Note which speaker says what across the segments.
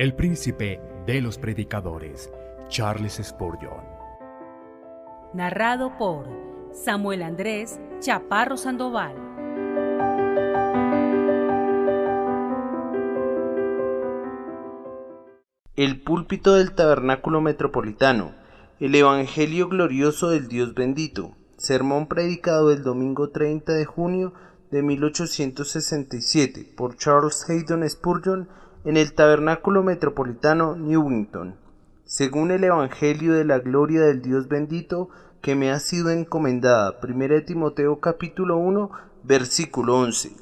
Speaker 1: el príncipe de los predicadores, Charles Spurgeon.
Speaker 2: Narrado por Samuel Andrés Chaparro Sandoval.
Speaker 3: El púlpito del Tabernáculo Metropolitano, el Evangelio glorioso del Dios bendito, sermón predicado el domingo 30 de junio de 1867 por Charles Haddon Spurgeon en el Tabernáculo Metropolitano, Newington, según el Evangelio de la gloria del Dios bendito que me ha sido encomendada. 1 Timoteo capítulo 1, versículo 11.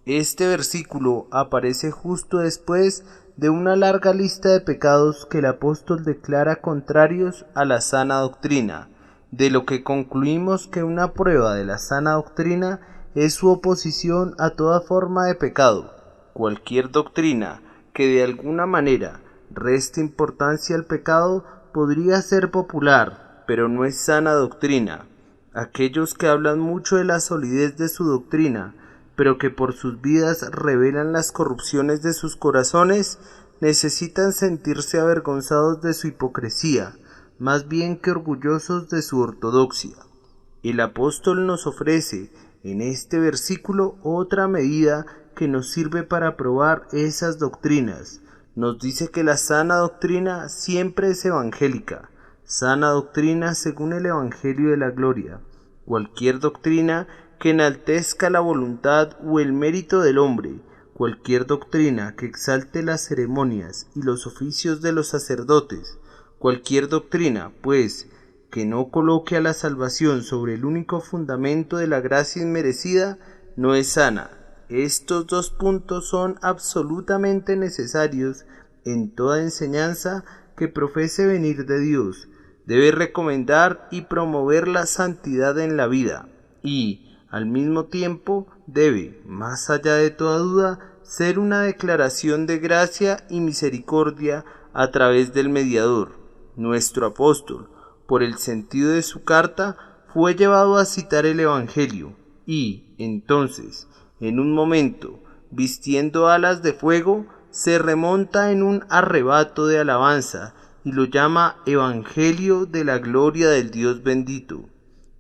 Speaker 3: Este versículo aparece justo después de una larga lista de pecados que el apóstol declara contrarios a la sana doctrina, de lo que concluimos que una prueba de la sana doctrina es su oposición a toda forma de pecado. Cualquier doctrina que de alguna manera reste importancia al pecado podría ser popular, pero no es sana doctrina. Aquellos que hablan mucho de la solidez de su doctrina, pero que por sus vidas revelan las corrupciones de sus corazones, necesitan sentirse avergonzados de su hipocresía, más bien que orgullosos de su ortodoxia. El apóstol nos ofrece en este versículo otra medida que nos sirve para probar esas doctrinas. Nos dice que la sana doctrina siempre es evangélica, sana doctrina según el Evangelio de la gloria. Cualquier doctrina que enaltezca la voluntad o el mérito del hombre, cualquier doctrina que exalte las ceremonias y los oficios de los sacerdotes, cualquier doctrina, pues, que no coloque a la salvación sobre el único fundamento de la gracia inmerecida, no es sana. Estos dos puntos son absolutamente necesarios en toda enseñanza que profese venir de Dios. Debe recomendar y promover la santidad en la vida y, al mismo tiempo, debe, más allá de toda duda, ser una declaración de gracia y misericordia a través del mediador. Nuestro apóstol, por el sentido de su carta, fue llevado a citar el Evangelio y, entonces, en un momento, vistiendo alas de fuego, se remonta en un arrebato de alabanza y lo llama Evangelio de la gloria del Dios bendito.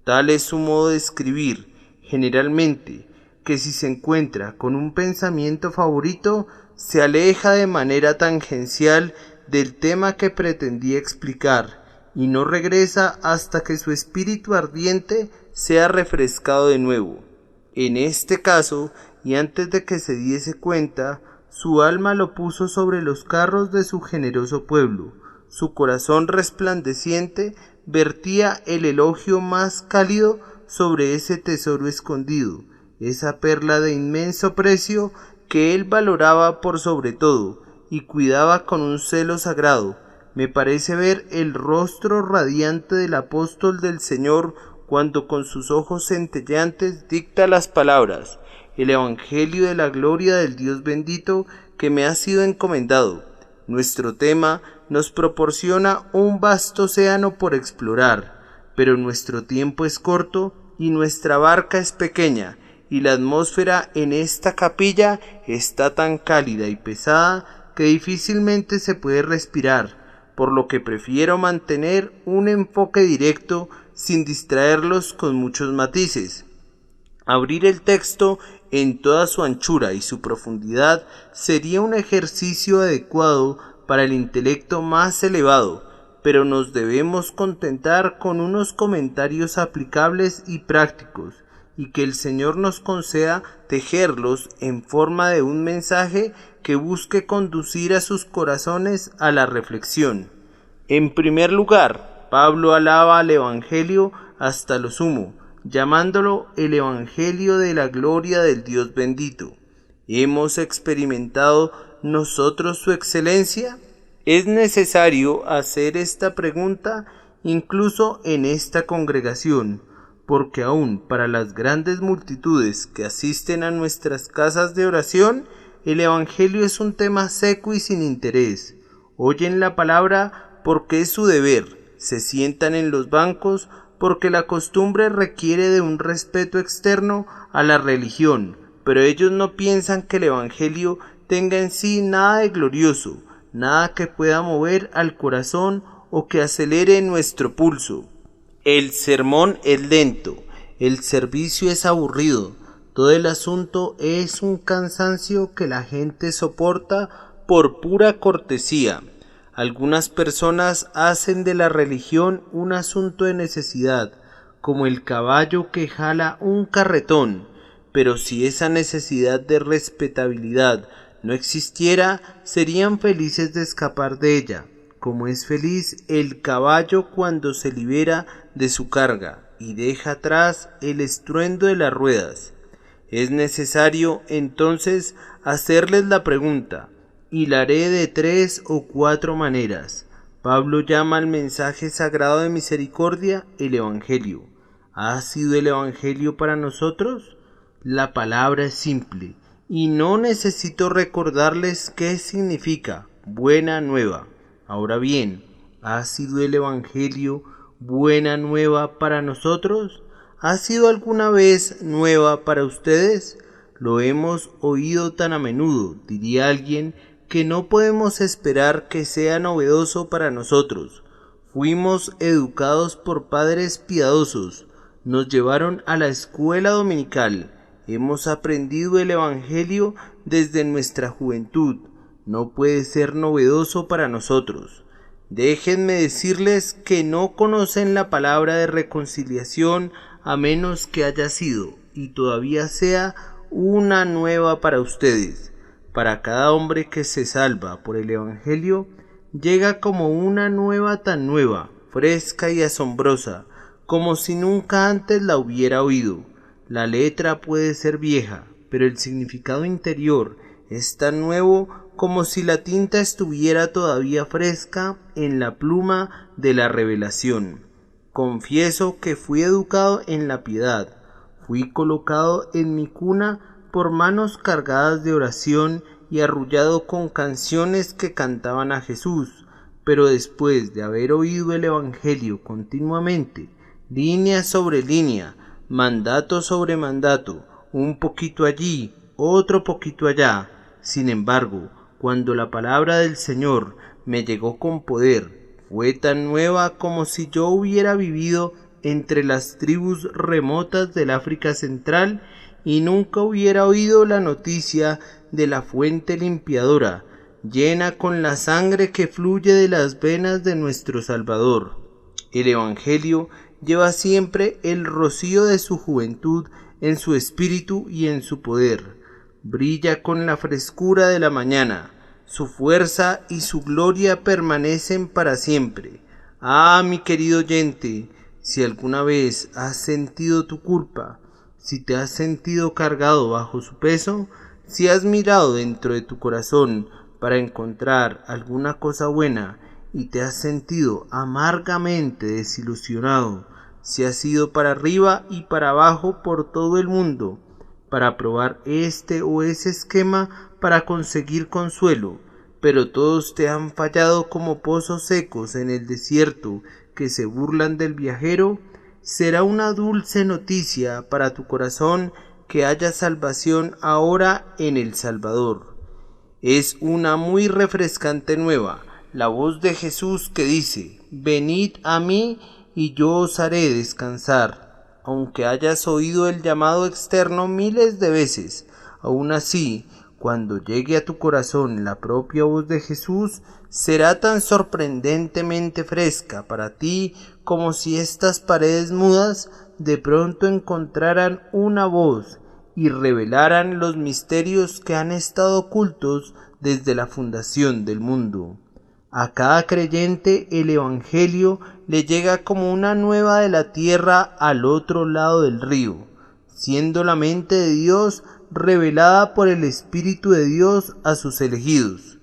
Speaker 3: Tal es su modo de escribir, generalmente, que si se encuentra con un pensamiento favorito, se aleja de manera tangencial del tema que pretendía explicar y no regresa hasta que su espíritu ardiente sea refrescado de nuevo. En este caso, y antes de que se diese cuenta, su alma lo puso sobre los carros de su generoso pueblo. Su corazón resplandeciente vertía el elogio más cálido sobre ese tesoro escondido, esa perla de inmenso precio que él valoraba por sobre todo y cuidaba con un celo sagrado. Me parece ver el rostro radiante del apóstol del Señor cuando con sus ojos centelleantes dicta las palabras: el Evangelio de la gloria del Dios bendito que me ha sido encomendado. Nuestro tema nos proporciona un vasto océano por explorar, pero nuestro tiempo es corto y nuestra barca es pequeña, y la atmósfera en esta capilla está tan cálida y pesada que difícilmente se puede respirar, por lo que prefiero mantener un enfoque directo sin distraerlos con muchos matices. Abrir el texto en toda su anchura y su profundidad sería un ejercicio adecuado para el intelecto más elevado, pero nos debemos contentar con unos comentarios aplicables y prácticos, y que el Señor nos conceda tejerlos en forma de un mensaje que busque conducir a sus corazones a la reflexión. En primer lugar, Pablo alaba al Evangelio hasta lo sumo, llamándolo el Evangelio de la gloria del Dios bendito. ¿Hemos experimentado nosotros su excelencia? Es necesario hacer esta pregunta incluso en esta congregación, porque aun para las grandes multitudes que asisten a nuestras casas de oración, el Evangelio es un tema seco y sin interés. Oyen la palabra porque es su deber, se sientan en los bancos porque la costumbre requiere de un respeto externo a la religión, pero ellos no piensan que el Evangelio tenga en sí nada de glorioso, nada que pueda mover al corazón o que acelere nuestro pulso. El sermón es lento, el servicio es aburrido, todo el asunto es un cansancio que la gente soporta por pura cortesía. Algunas personas hacen de la religión un asunto de necesidad, como el caballo que jala un carretón, pero si esa necesidad de respetabilidad no existiera, serían felices de escapar de ella, como es feliz el caballo cuando se libera de su carga y deja atrás el estruendo de las ruedas. Es necesario entonces hacerles la pregunta, y la haré de 3 o 4 maneras. Pablo llama al mensaje sagrado de misericordia el Evangelio. ¿Ha sido el Evangelio para nosotros? La palabra es simple, y no necesito recordarles qué significa buena nueva. Ahora bien, ¿ha sido el Evangelio buena nueva para nosotros? ¿Ha sido alguna vez nueva para ustedes? Lo hemos oído tan a menudo, diría alguien, que no podemos esperar que sea novedoso para nosotros. Fuimos educados por padres piadosos, nos llevaron a la escuela dominical, hemos aprendido el Evangelio desde nuestra juventud. No puede ser novedoso para nosotros. Déjenme decirles que no conocen la palabra de reconciliación a menos que haya sido, y todavía sea, una nueva para ustedes. Para cada hombre que se salva por el Evangelio, llega como una nueva tan nueva, fresca y asombrosa, como si nunca antes la hubiera oído. La letra puede ser vieja, pero el significado interior es tan nuevo como si la tinta estuviera todavía fresca en la pluma de la revelación. Confieso que fui educado en la piedad, fui colocado en mi cuna por manos cargadas de oración y arrullado con canciones que cantaban a Jesús, pero después de haber oído el Evangelio continuamente, línea sobre línea, mandato sobre mandato, un poquito allí, otro poquito allá, sin embargo, cuando la palabra del Señor me llegó con poder, fue tan nueva como si yo hubiera vivido entre las tribus remotas del África Central y nunca hubiera oído la noticia de la fuente limpiadora, llena con la sangre que fluye de las venas de nuestro Salvador. El Evangelio lleva siempre el rocío de su juventud en su espíritu y en su poder. Brilla con la frescura de la mañana, su fuerza y su gloria permanecen para siempre. Ah, mi querido oyente, si alguna vez has sentido tu culpa, si te has sentido cargado bajo su peso, si has mirado dentro de tu corazón para encontrar alguna cosa buena y te has sentido amargamente desilusionado, si has ido para arriba y para abajo por todo el mundo para probar este o ese esquema para conseguir consuelo, pero todos te han fallado como pozos secos en el desierto que se burlan del viajero, será una dulce noticia para tu corazón que haya salvación ahora en el Salvador. Es una muy refrescante nueva, la voz de Jesús que dice: venid a mí y yo os haré descansar. Aunque hayas oído el llamado externo miles de veces, aún así, cuando llegue a tu corazón la propia voz de Jesús, será tan sorprendentemente fresca para ti como si estas paredes mudas de pronto encontraran una voz y revelaran los misterios que han estado ocultos desde la fundación del mundo. A cada creyente el Evangelio le llega como una nueva de la tierra al otro lado del río, siendo la mente de Dios revelada por el Espíritu de Dios a sus elegidos.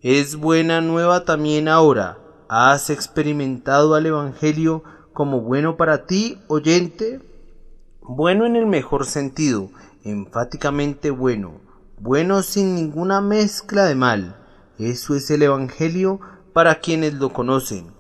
Speaker 3: Es buena nueva también ahora. ¿Has experimentado al Evangelio como bueno para ti, oyente? Bueno en el mejor sentido, enfáticamente bueno, bueno sin ninguna mezcla de mal. Eso es el Evangelio para quienes lo conocen.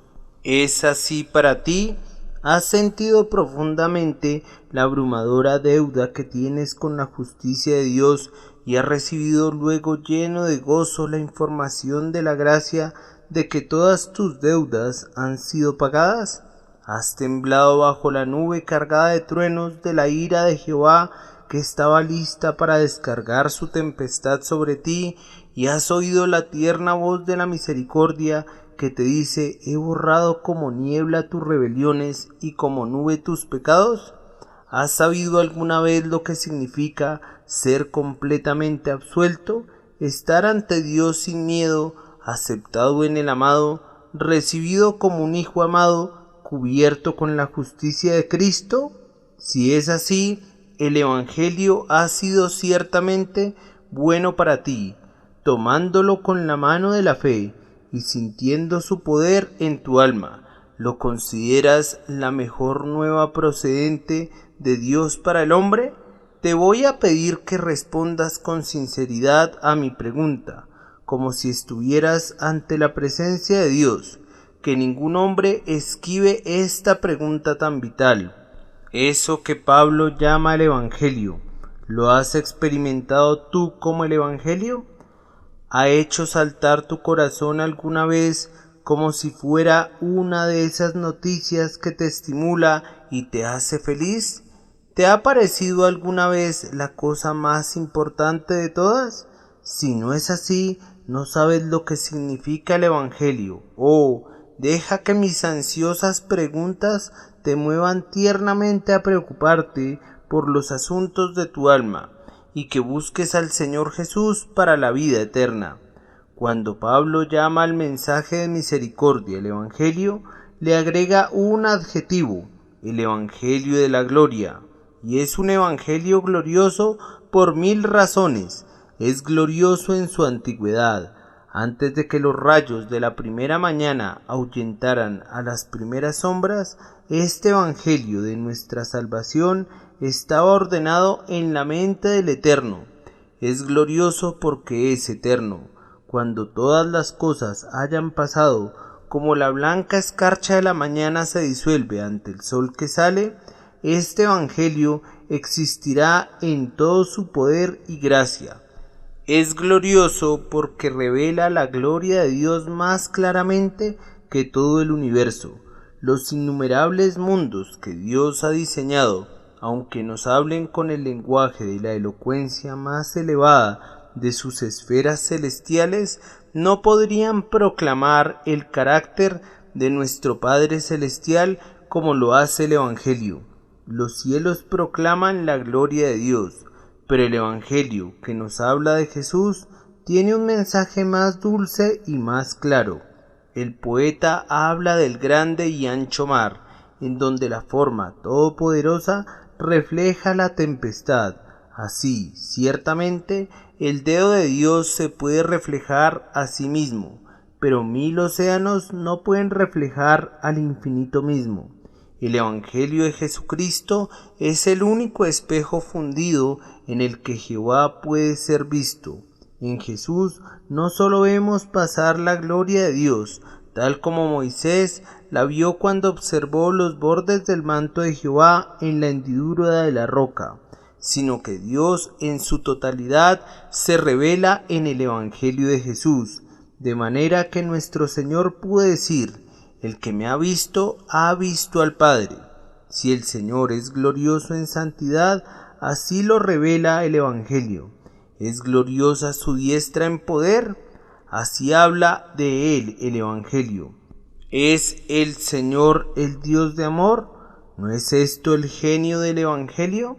Speaker 3: ¿Es así para ti? ¿Has sentido profundamente la abrumadora deuda que tienes con la justicia de Dios y has recibido luego lleno de gozo la información de la gracia de que todas tus deudas han sido pagadas? ¿Has temblado bajo la nube cargada de truenos de la ira de Jehová, que estaba lista para descargar su tempestad sobre ti, y has oído la tierna voz de la misericordia que te dice: he borrado como niebla tus rebeliones y como nube tus pecados? ¿Has sabido alguna vez lo que significa ser completamente absuelto, estar ante Dios sin miedo, aceptado en el amado, recibido como un hijo amado, cubierto con la justicia de Cristo? Si es así, el Evangelio ha sido ciertamente bueno para ti. Tomándolo con la mano de la fe y sintiendo su poder en tu alma, ¿lo consideras la mejor nueva procedente de Dios para el hombre? Te voy a pedir que respondas con sinceridad a mi pregunta, como si estuvieras ante la presencia de Dios. Que ningún hombre esquive esta pregunta tan vital. Eso que Pablo llama el Evangelio, ¿lo has experimentado tú como el Evangelio? ¿Ha hecho saltar tu corazón alguna vez como si fuera una de esas noticias que te estimula y te hace feliz? ¿Te ha parecido alguna vez la cosa más importante de todas? Si no es así, no sabes lo que significa el Evangelio. Oh, deja que mis ansiosas preguntas te muevan tiernamente a preocuparte por los asuntos de tu alma, y que busques al Señor Jesús para la vida eterna. Cuando Pablo llama al mensaje de misericordia el Evangelio, le agrega un adjetivo: el Evangelio de la gloria. Y es un Evangelio glorioso por 1000 razones. Es glorioso en su antigüedad. Antes de que los rayos de la primera mañana ahuyentaran a las primeras sombras, este Evangelio de nuestra salvación estaba ordenado en la mente del Eterno. Es glorioso porque es eterno. Cuando todas las cosas hayan pasado, como la blanca escarcha de la mañana se disuelve ante el sol que sale, este Evangelio existirá en todo su poder y gracia. Es glorioso porque revela la gloria de Dios más claramente que todo el universo. Los innumerables mundos que Dios ha diseñado, aunque nos hablen con el lenguaje de la elocuencia más elevada de sus esferas celestiales, no podrían proclamar el carácter de nuestro Padre Celestial como lo hace el Evangelio. Los cielos proclaman la gloria de Dios, pero el Evangelio que nos habla de Jesús tiene un mensaje más dulce y más claro. El poeta habla del grande y ancho mar, en donde la forma todopoderosa refleja la tempestad. Así, ciertamente, el dedo de Dios se puede reflejar a sí mismo, pero 1000 océanos no pueden reflejar al infinito mismo. El Evangelio de Jesucristo es el único espejo fundido en el que Jehová puede ser visto. En Jesús no solo vemos pasar la gloria de Dios, tal como Moisés la vio cuando observó los bordes del manto de Jehová en la hendidura de la roca, sino que Dios en su totalidad se revela en el Evangelio de Jesús, de manera que nuestro Señor pudo decir: el que me ha visto al Padre. Si el Señor es glorioso en santidad, así lo revela el Evangelio. ¿Es gloriosa su diestra en poder? Así habla de él el Evangelio. ¿Es el Señor el Dios de amor? ¿No es esto el genio del Evangelio?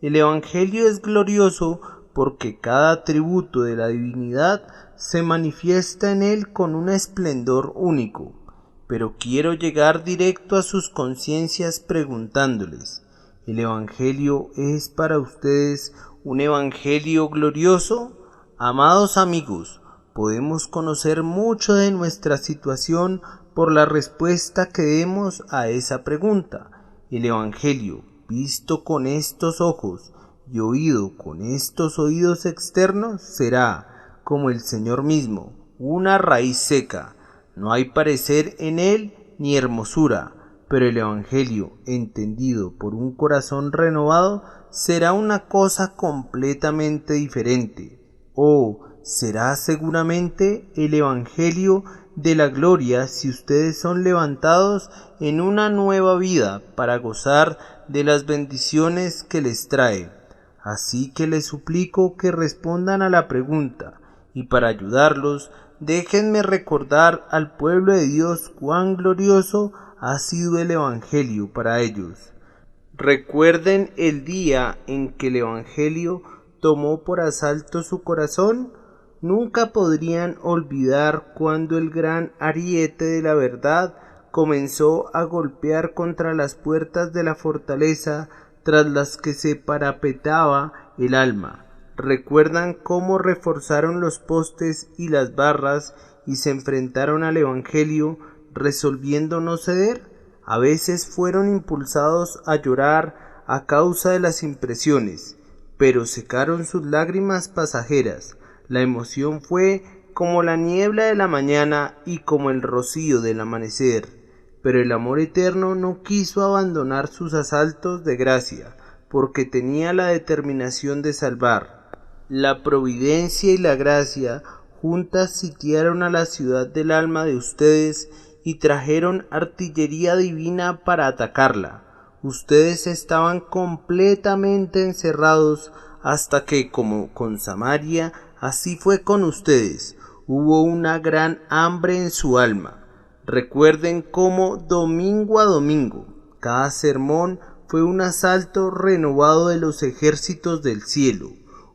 Speaker 3: El Evangelio es glorioso porque cada atributo de la divinidad se manifiesta en él con un esplendor único. Pero quiero llegar directo a sus conciencias preguntándoles: ¿el Evangelio es para ustedes un Evangelio glorioso? Amados amigos, podemos conocer mucho de nuestra situación por la respuesta que demos a esa pregunta. El Evangelio, visto con estos ojos y oído con estos oídos externos, será, como el Señor mismo, una raíz seca. No hay parecer en él ni hermosura, pero el Evangelio, entendido por un corazón renovado, será una cosa completamente diferente. Será seguramente el Evangelio de la gloria si ustedes son levantados en una nueva vida para gozar de las bendiciones que les trae. Así que les suplico que respondan a la pregunta, y para ayudarlos, déjenme recordar al pueblo de Dios cuán glorioso ha sido el Evangelio para ellos. ¿Recuerden el día en que el Evangelio tomó por asalto su corazón? Nunca podrían olvidar cuando el gran ariete de la verdad comenzó a golpear contra las puertas de la fortaleza tras las que se parapetaba el alma. ¿Recuerdan cómo reforzaron los postes y las barras y se enfrentaron al Evangelio resolviendo no ceder? A veces fueron impulsados a llorar a causa de las impresiones, pero secaron sus lágrimas pasajeras. La emoción fue como la niebla de la mañana y como el rocío del amanecer. Pero el amor eterno no quiso abandonar sus asaltos de gracia, porque tenía la determinación de salvar. La providencia y la gracia juntas sitiaron a la ciudad del alma de ustedes y trajeron artillería divina para atacarla. Ustedes estaban completamente encerrados hasta que, como con Samaria, así fue con ustedes. Hubo una gran hambre en su alma. Recuerden cómo domingo a domingo cada sermón fue un asalto renovado de los ejércitos del cielo,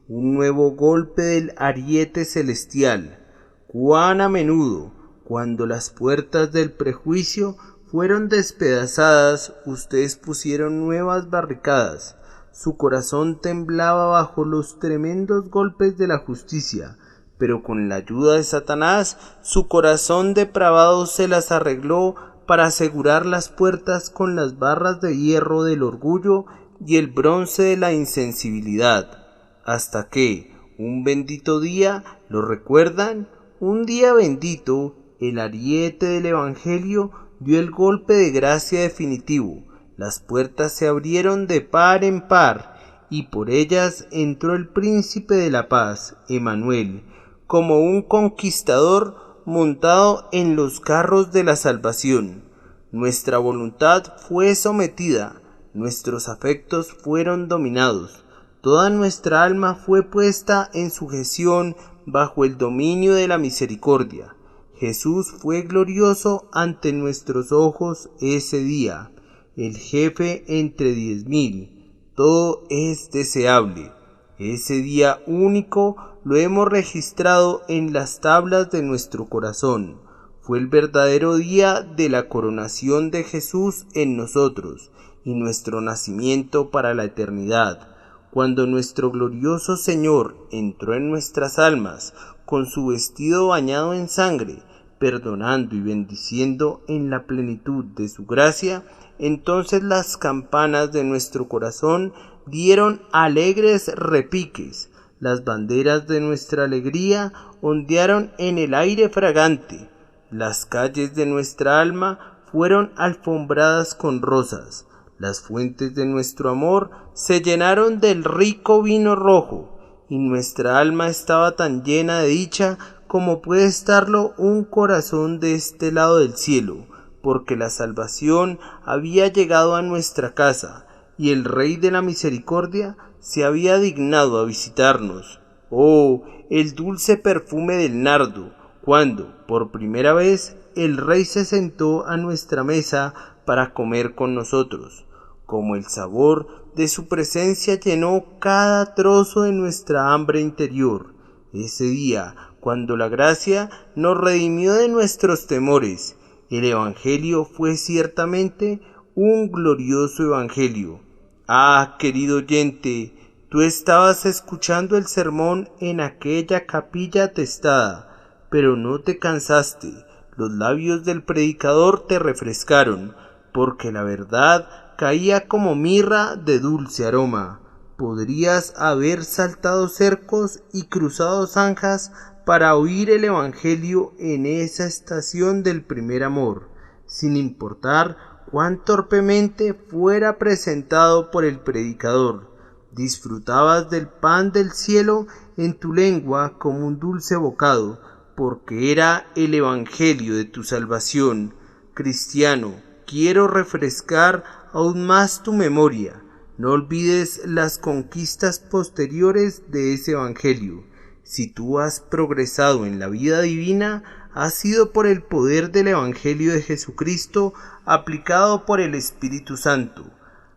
Speaker 3: un nuevo golpe del ariete celestial. Cuán a menudo, cuando las puertas del prejuicio fueron despedazadas, ustedes pusieron nuevas barricadas. Su corazón temblaba bajo los tremendos golpes de la justicia, pero con la ayuda de Satanás, su corazón depravado se las arregló para asegurar las puertas con las barras de hierro del orgullo y el bronce de la insensibilidad, hasta que, un bendito día, ¿lo recuerdan? Un día bendito, el ariete del Evangelio dio el golpe de gracia definitivo. Las puertas se abrieron de par en par, y por ellas entró el príncipe de la paz, Emmanuel, como un conquistador montado en los carros de la salvación. Nuestra voluntad fue sometida, nuestros afectos fueron dominados, toda nuestra alma fue puesta en sujeción bajo el dominio de la misericordia. Jesús fue glorioso ante nuestros ojos ese día, el jefe entre 10,000. Todo es deseable. Ese día único lo hemos registrado en las tablas de nuestro corazón. Fue el verdadero día de la coronación de Jesús en nosotros y nuestro nacimiento para la eternidad, cuando nuestro glorioso Señor entró en nuestras almas con su vestido bañado en sangre, perdonando y bendiciendo en la plenitud de su gracia. Entonces las campanas de nuestro corazón dieron alegres repiques, las banderas de nuestra alegría ondearon en el aire fragante, las calles de nuestra alma fueron alfombradas con rosas, las fuentes de nuestro amor se llenaron del rico vino rojo, y nuestra alma estaba tan llena de dicha como puede estarlo un corazón de este lado del cielo, porque la salvación había llegado a nuestra casa, y el Rey de la Misericordia se había dignado a visitarnos. ¡Oh, el dulce perfume del nardo, cuando, por primera vez, el Rey se sentó a nuestra mesa para comer con nosotros! Como el sabor de su presencia llenó cada trozo de nuestra hambre interior. Ese día, cuando la gracia nos redimió de nuestros temores, el Evangelio fue ciertamente un glorioso Evangelio. Ah, querido oyente, tú estabas escuchando el sermón en aquella capilla atestada, pero no te cansaste. Los labios del predicador te refrescaron, porque la verdad caía como mirra de dulce aroma. Podrías haber saltado cercos y cruzado zanjas para oír el Evangelio en esa estación del primer amor, sin importar cuán torpemente fuera presentado por el predicador. Disfrutabas del pan del cielo en tu lengua como un dulce bocado, porque era el evangelio de tu salvación. Cristiano, quiero refrescar aún más tu memoria. No olvides las conquistas posteriores de ese evangelio. Si tú has progresado en la vida divina, ha sido por el poder del evangelio de Jesucristo aplicado por el Espíritu Santo.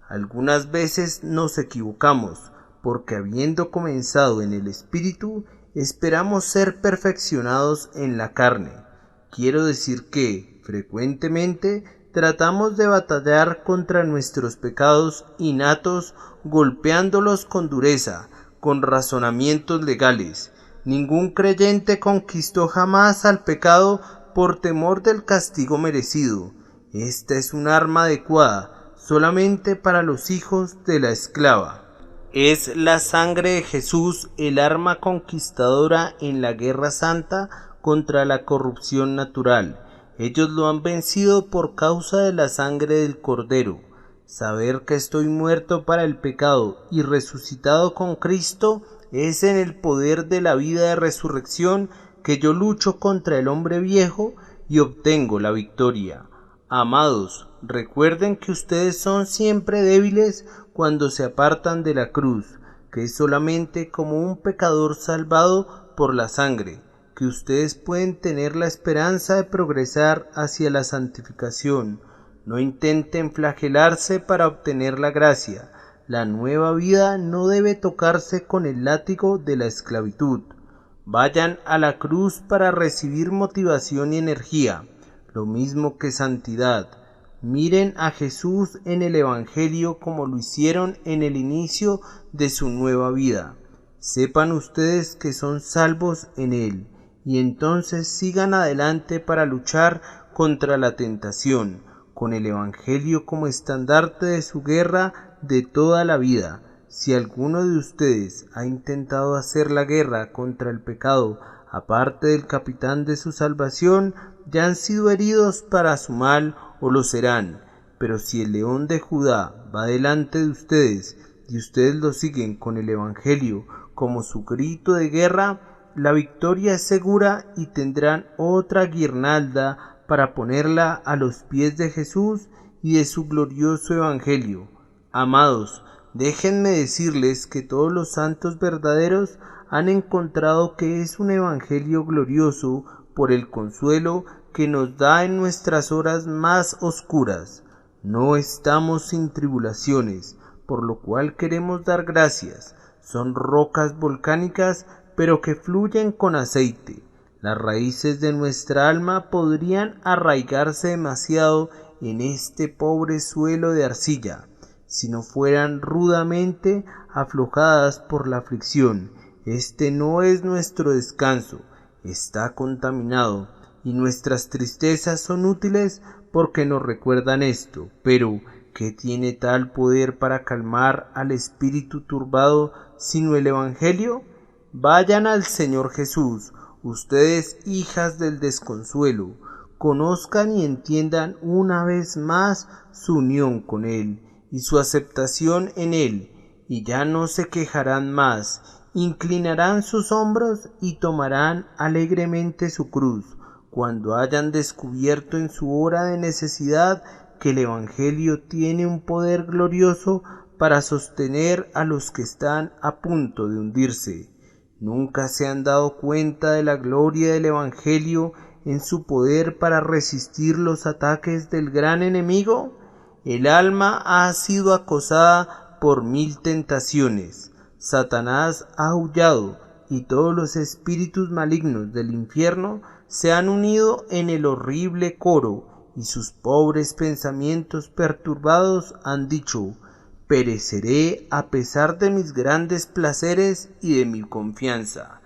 Speaker 3: Algunas veces nos equivocamos, porque habiendo comenzado en el Espíritu, esperamos ser perfeccionados en la carne. Quiero decir que, frecuentemente, tratamos de batallar contra nuestros pecados innatos, golpeándolos con dureza, con razonamientos legales. Ningún creyente conquistó jamás al pecado por temor del castigo merecido. Esta es un arma adecuada solamente para los hijos de la esclava. Es la sangre de Jesús el arma conquistadora en la guerra santa contra la corrupción natural. Ellos lo han vencido por causa de la sangre del Cordero. Saber que estoy muerto para el pecado y resucitado con Cristo es en el poder de la vida de resurrección que yo lucho contra el hombre viejo y obtengo la victoria. Amados, recuerden que ustedes son siempre débiles cuando se apartan de la cruz, que es solamente como un pecador salvado por la sangre, que ustedes pueden tener la esperanza de progresar hacia la santificación. No intenten flagelarse para obtener la gracia. La nueva vida no debe tocarse con el látigo de la esclavitud. Vayan a la cruz para recibir motivación y energía, lo mismo que santidad. Miren a Jesús en el Evangelio como lo hicieron en el inicio de su nueva vida. Sepan ustedes que son salvos en Él, y entonces sigan adelante para luchar contra la tentación, con el Evangelio como estandarte de su guerra de toda la vida. Si alguno de ustedes ha intentado hacer la guerra contra el pecado, aparte del capitán de su salvación, ya han sido heridos para su mal o lo serán. Pero si el león de Judá va delante de ustedes y ustedes lo siguen con el Evangelio como su grito de guerra, la victoria es segura y tendrán otra guirnalda para ponerla a los pies de Jesús y de su glorioso Evangelio. Amados, déjenme decirles que todos los santos verdaderos han encontrado que es un Evangelio glorioso por el consuelo que nos da en nuestras horas más oscuras. No estamos sin tribulaciones, por lo cual queremos dar gracias. Son rocas volcánicas, pero que fluyen con aceite. Las raíces de nuestra alma podrían arraigarse demasiado en este pobre suelo de arcilla, si no fueran rudamente aflojadas por la aflicción. Este no es nuestro descanso, está contaminado, y nuestras tristezas son útiles porque nos recuerdan esto. Pero, ¿qué tiene tal poder para calmar al espíritu turbado sino el Evangelio? Vayan al Señor Jesús, ustedes hijas del desconsuelo, conozcan y entiendan una vez más su unión con Él y su aceptación en Él, y ya no se quejarán más, inclinarán sus hombros y tomarán alegremente su cruz, cuando hayan descubierto en su hora de necesidad que el Evangelio tiene un poder glorioso para sostener a los que están a punto de hundirse. ¿Nunca se han dado cuenta de la gloria del Evangelio en su poder para resistir los ataques del gran enemigo? El alma ha sido acosada por 1000 tentaciones. Satanás ha aullado y todos los espíritus malignos del infierno se han unido en el horrible coro, y sus pobres pensamientos perturbados han dicho: pereceré a pesar de mis grandes placeres y de mi confianza.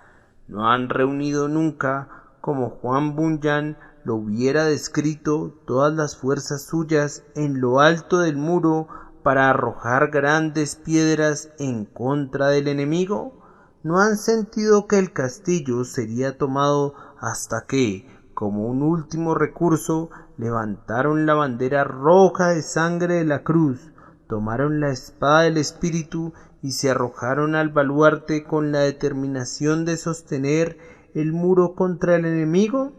Speaker 3: No han reunido nunca, como Juan Bunyan lo hubiera descrito, todas las fuerzas suyas en lo alto del muro para arrojar grandes piedras en contra del enemigo. ¿No han sentido que el castillo sería tomado hasta que, como un último recurso, levantaron la bandera roja de sangre de la cruz, tomaron la espada del Espíritu y se arrojaron al baluarte con la determinación de sostener el muro contra el enemigo?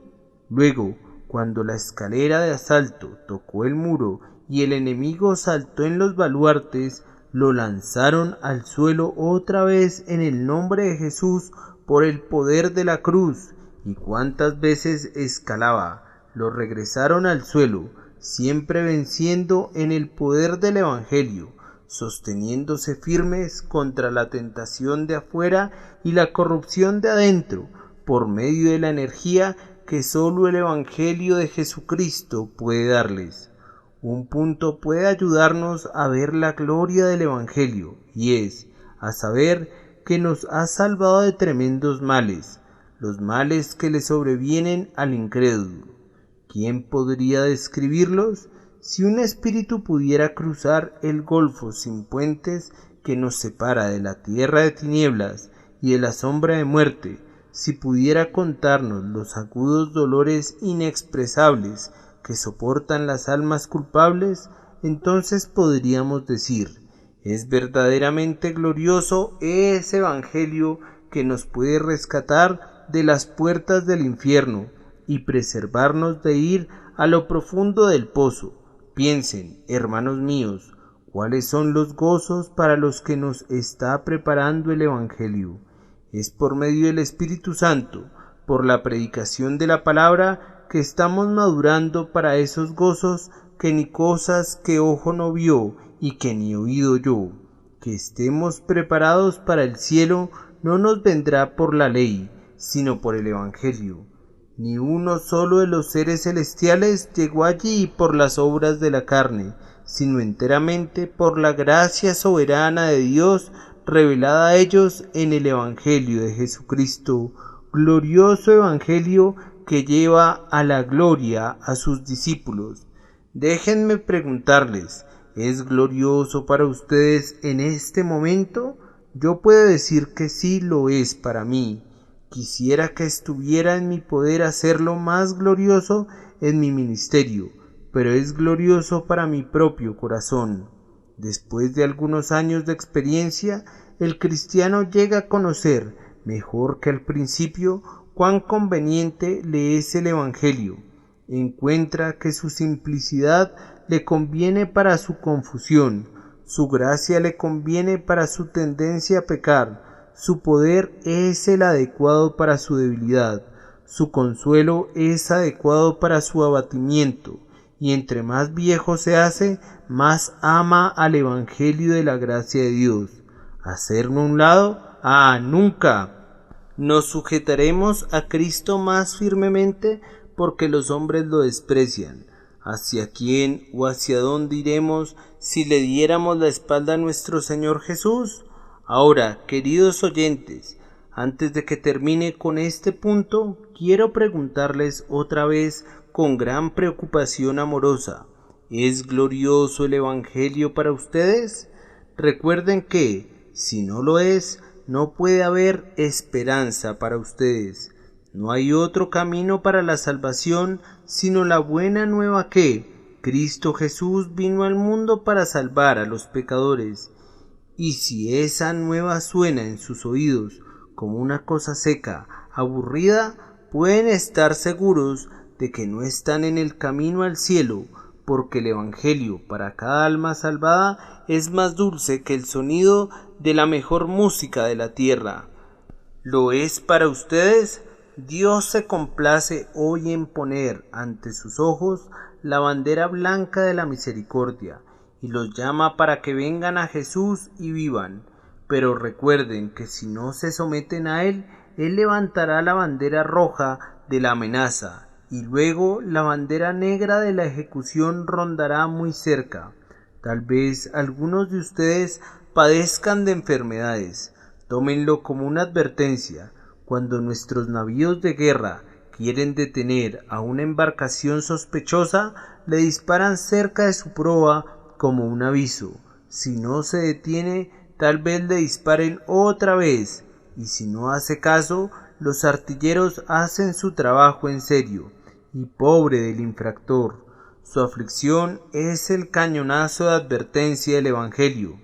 Speaker 3: Luego, cuando la escalera de asalto tocó el muro y el enemigo saltó en los baluartes, lo lanzaron al suelo otra vez en el nombre de Jesús por el poder de la cruz, y cuantas veces escalaba, lo regresaron al suelo, siempre venciendo en el poder del Evangelio, sosteniéndose firmes contra la tentación de afuera y la corrupción de adentro, por medio de la energía que sólo el Evangelio de Jesucristo puede darles. Un punto puede ayudarnos a ver la gloria del Evangelio, y es, a saber, que nos ha salvado de tremendos males, los males que le sobrevienen al incrédulo. ¿Quién podría describirlos? Si un espíritu pudiera cruzar el golfo sin puentes que nos separa de la tierra de tinieblas y de la sombra de muerte, si pudiera contarnos los agudos dolores inexpresables que soportan las almas culpables, entonces podríamos decir: es verdaderamente glorioso ese Evangelio que nos puede rescatar de las puertas del infierno y preservarnos de ir a lo profundo del pozo. Piensen, hermanos míos, cuáles son los gozos para los que nos está preparando el Evangelio. Es por medio del Espíritu Santo, por la predicación de la palabra, que estamos madurando para esos gozos que ni cosas que ojo no vio y que ni oído oyó. Que estemos preparados para el cielo no nos vendrá por la ley, sino por el Evangelio. Ni uno solo de los seres celestiales llegó allí por las obras de la carne, sino enteramente por la gracia soberana de Dios revelada a ellos en el Evangelio de Jesucristo, glorioso Evangelio que lleva a la gloria a sus discípulos. Déjenme preguntarles, ¿es glorioso para ustedes en este momento? Yo puedo decir que sí lo es para mí. Quisiera que estuviera en mi poder hacerlo más glorioso en mi ministerio, pero es glorioso para mi propio corazón. Después de algunos años de experiencia, el cristiano llega a conocer, mejor que al principio, cuán conveniente le es el Evangelio. Encuentra que su simplicidad le conviene para su confusión, su gracia le conviene para su tendencia a pecar, su poder es el adecuado para su debilidad, su consuelo es adecuado para su abatimiento, y entre más viejo se hace, más ama al Evangelio de la gracia de Dios. ¿Hacerlo a un lado? ¡Ah, nunca! Nos sujetaremos a Cristo más firmemente porque los hombres lo desprecian. ¿Hacia quién o hacia dónde iremos si le diéramos la espalda a nuestro Señor Jesús? Ahora, queridos oyentes, antes de que termine con este punto, quiero preguntarles otra vez con gran preocupación amorosa: ¿es glorioso el Evangelio para ustedes? Recuerden que, si no lo es, no puede haber esperanza para ustedes. No hay otro camino para la salvación sino la buena nueva que Cristo Jesús vino al mundo para salvar a los pecadores. Y si esa nueva suena en sus oídos como una cosa seca, aburrida, pueden estar seguros de que no están en el camino al cielo, porque el Evangelio para cada alma salvada es más dulce que el sonido de la mejor música de la tierra. ¿Lo es para ustedes? Dios se complace hoy en poner ante sus ojos la bandera blanca de la misericordia, y los llama para que vengan a Jesús y vivan. Pero recuerden que si no se someten a Él, Él levantará la bandera roja de la amenaza, y luego la bandera negra de la ejecución rondará muy cerca. Tal vez algunos de ustedes padezcan de enfermedades. Tómenlo como una advertencia. Cuando nuestros navíos de guerra quieren detener a una embarcación sospechosa, le disparan cerca de su proa como un aviso. Si no se detiene, tal vez le disparen otra vez, y si no hace caso, los artilleros hacen su trabajo en serio. Y pobre del infractor, Su aflicción es el cañonazo de advertencia del Evangelio.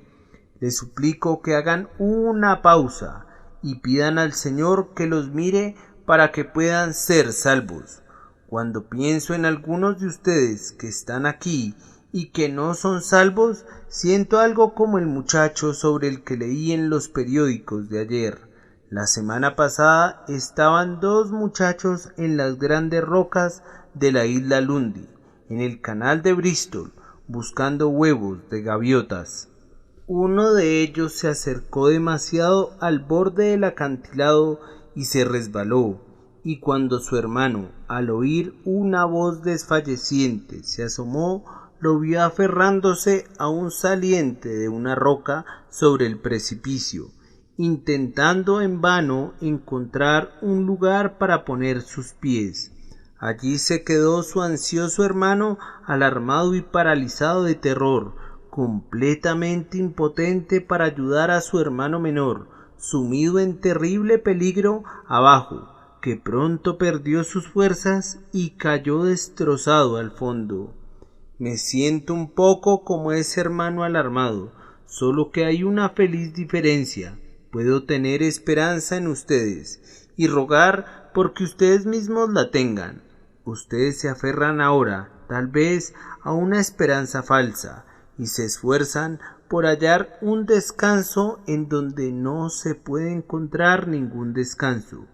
Speaker 3: Les suplico que hagan una pausa y pidan al Señor que los mire para que puedan ser salvos. Cuando pienso en algunos de ustedes que están aquí y que no son salvos, siento algo como el muchacho sobre el que leí en los periódicos de ayer. La semana pasada estaban 2 muchachos en las grandes rocas de la isla Lundy, en el canal de Bristol, buscando huevos de gaviotas. Uno de ellos se acercó demasiado al borde del acantilado y se resbaló, y cuando su hermano, al oír una voz desfalleciente, se asomó, lo vio aferrándose a un saliente de una roca sobre el precipicio, intentando en vano encontrar un lugar para poner sus pies. Allí se quedó su ansioso hermano, alarmado y paralizado de terror, completamente impotente para ayudar a su hermano menor, sumido en terrible peligro abajo, que pronto perdió sus fuerzas y cayó destrozado al fondo. Me siento un poco como ese hermano alarmado, solo que hay una feliz diferencia. Puedo tener esperanza en ustedes y rogar porque ustedes mismos la tengan. Ustedes se aferran ahora, tal vez, a una esperanza falsa y se esfuerzan por hallar un descanso en donde no se puede encontrar ningún descanso.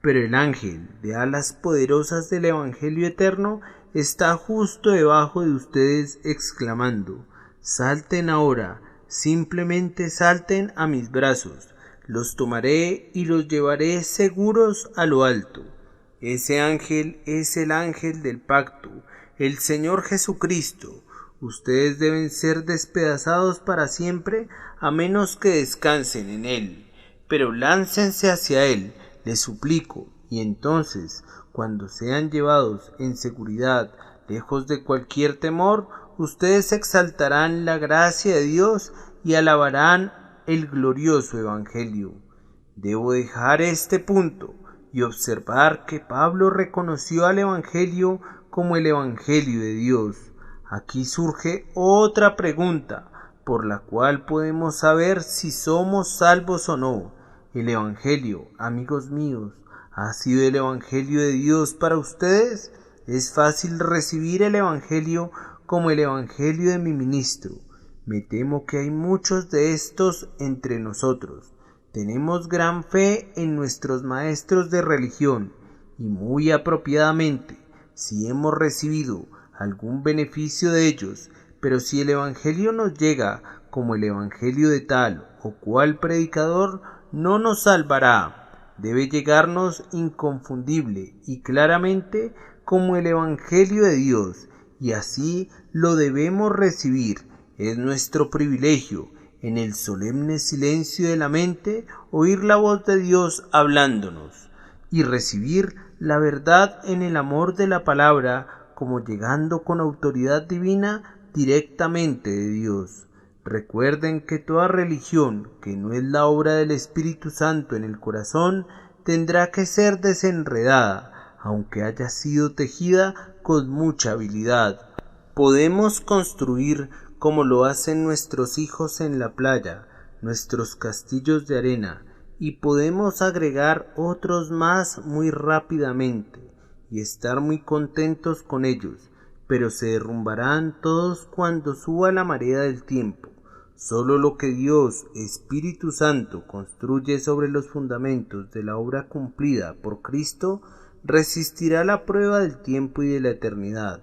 Speaker 3: Pero el ángel de alas poderosas del Evangelio eterno está justo debajo de ustedes exclamando: salten ahora, simplemente salten a mis brazos. Los tomaré y los llevaré seguros a lo alto. Ese ángel es el ángel del pacto, el Señor Jesucristo. Ustedes deben ser despedazados para siempre a menos que descansen en Él. Pero láncense hacia Él, les suplico, y entonces, cuando sean llevados en seguridad, lejos de cualquier temor, ustedes exaltarán la gracia de Dios y alabarán el glorioso Evangelio. Debo dejar este punto y observar que Pablo reconoció al Evangelio como el Evangelio de Dios. Aquí surge otra pregunta por la cual podemos saber si somos salvos o no. El Evangelio, amigos míos, ¿ha sido el Evangelio de Dios para ustedes? Es fácil recibir el Evangelio como el Evangelio de mi ministro. Me temo que hay muchos de estos entre nosotros. Tenemos gran fe en nuestros maestros de religión y muy apropiadamente, si hemos recibido algún beneficio de ellos, pero si el Evangelio nos llega como el Evangelio de tal o cual predicador, no nos salvará. Debe llegarnos inconfundible y claramente como el Evangelio de Dios, y así lo debemos recibir. Es nuestro privilegio, en el solemne silencio de la mente, oír la voz de Dios hablándonos y recibir la verdad en el amor de la palabra, como llegando con autoridad divina directamente de Dios. Recuerden que toda religión que no es la obra del Espíritu Santo en el corazón tendrá que ser desenredada, aunque haya sido tejida con mucha habilidad. Podemos construir como lo hacen nuestros hijos en la playa, nuestros castillos de arena, y podemos agregar otros más muy rápidamente y estar muy contentos con ellos, pero se derrumbarán todos cuando suba la marea del tiempo. Solo lo que Dios, Espíritu Santo, construye sobre los fundamentos de la obra cumplida por Cristo, resistirá la prueba del tiempo y de la eternidad.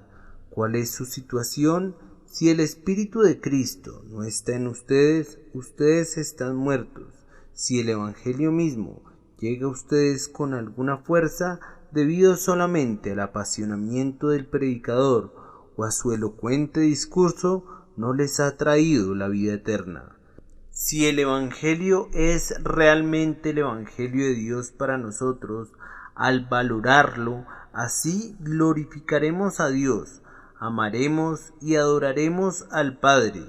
Speaker 3: ¿Cuál es su situación? Si el Espíritu de Cristo no está en ustedes, ustedes están muertos. Si el Evangelio mismo llega a ustedes con alguna fuerza, debido solamente al apasionamiento del predicador o a su elocuente discurso, no les ha traído la vida eterna. Si el Evangelio es realmente el Evangelio de Dios para nosotros, al valorarlo, así glorificaremos a Dios, amaremos y adoraremos al Padre,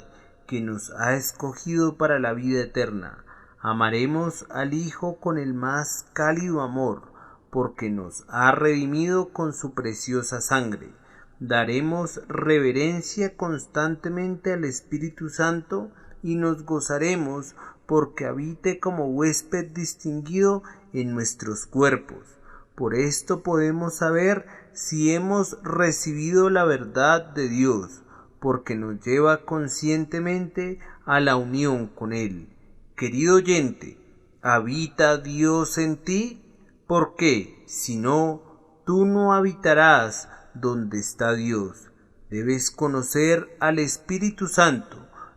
Speaker 3: que nos ha escogido para la vida eterna. Amaremos al Hijo con el más cálido amor, porque nos ha redimido con su preciosa sangre. daremos reverencia constantemente al Espíritu Santo y nos gozaremos porque habite como huésped distinguido en nuestros cuerpos. Por esto podemos saber si hemos recibido la verdad de Dios, porque nos lleva conscientemente a la unión con Él. Querido oyente, ¿habita Dios en ti? Porque, si no, tú no habitarás donde está Dios. Debes conocer al Espíritu Santo,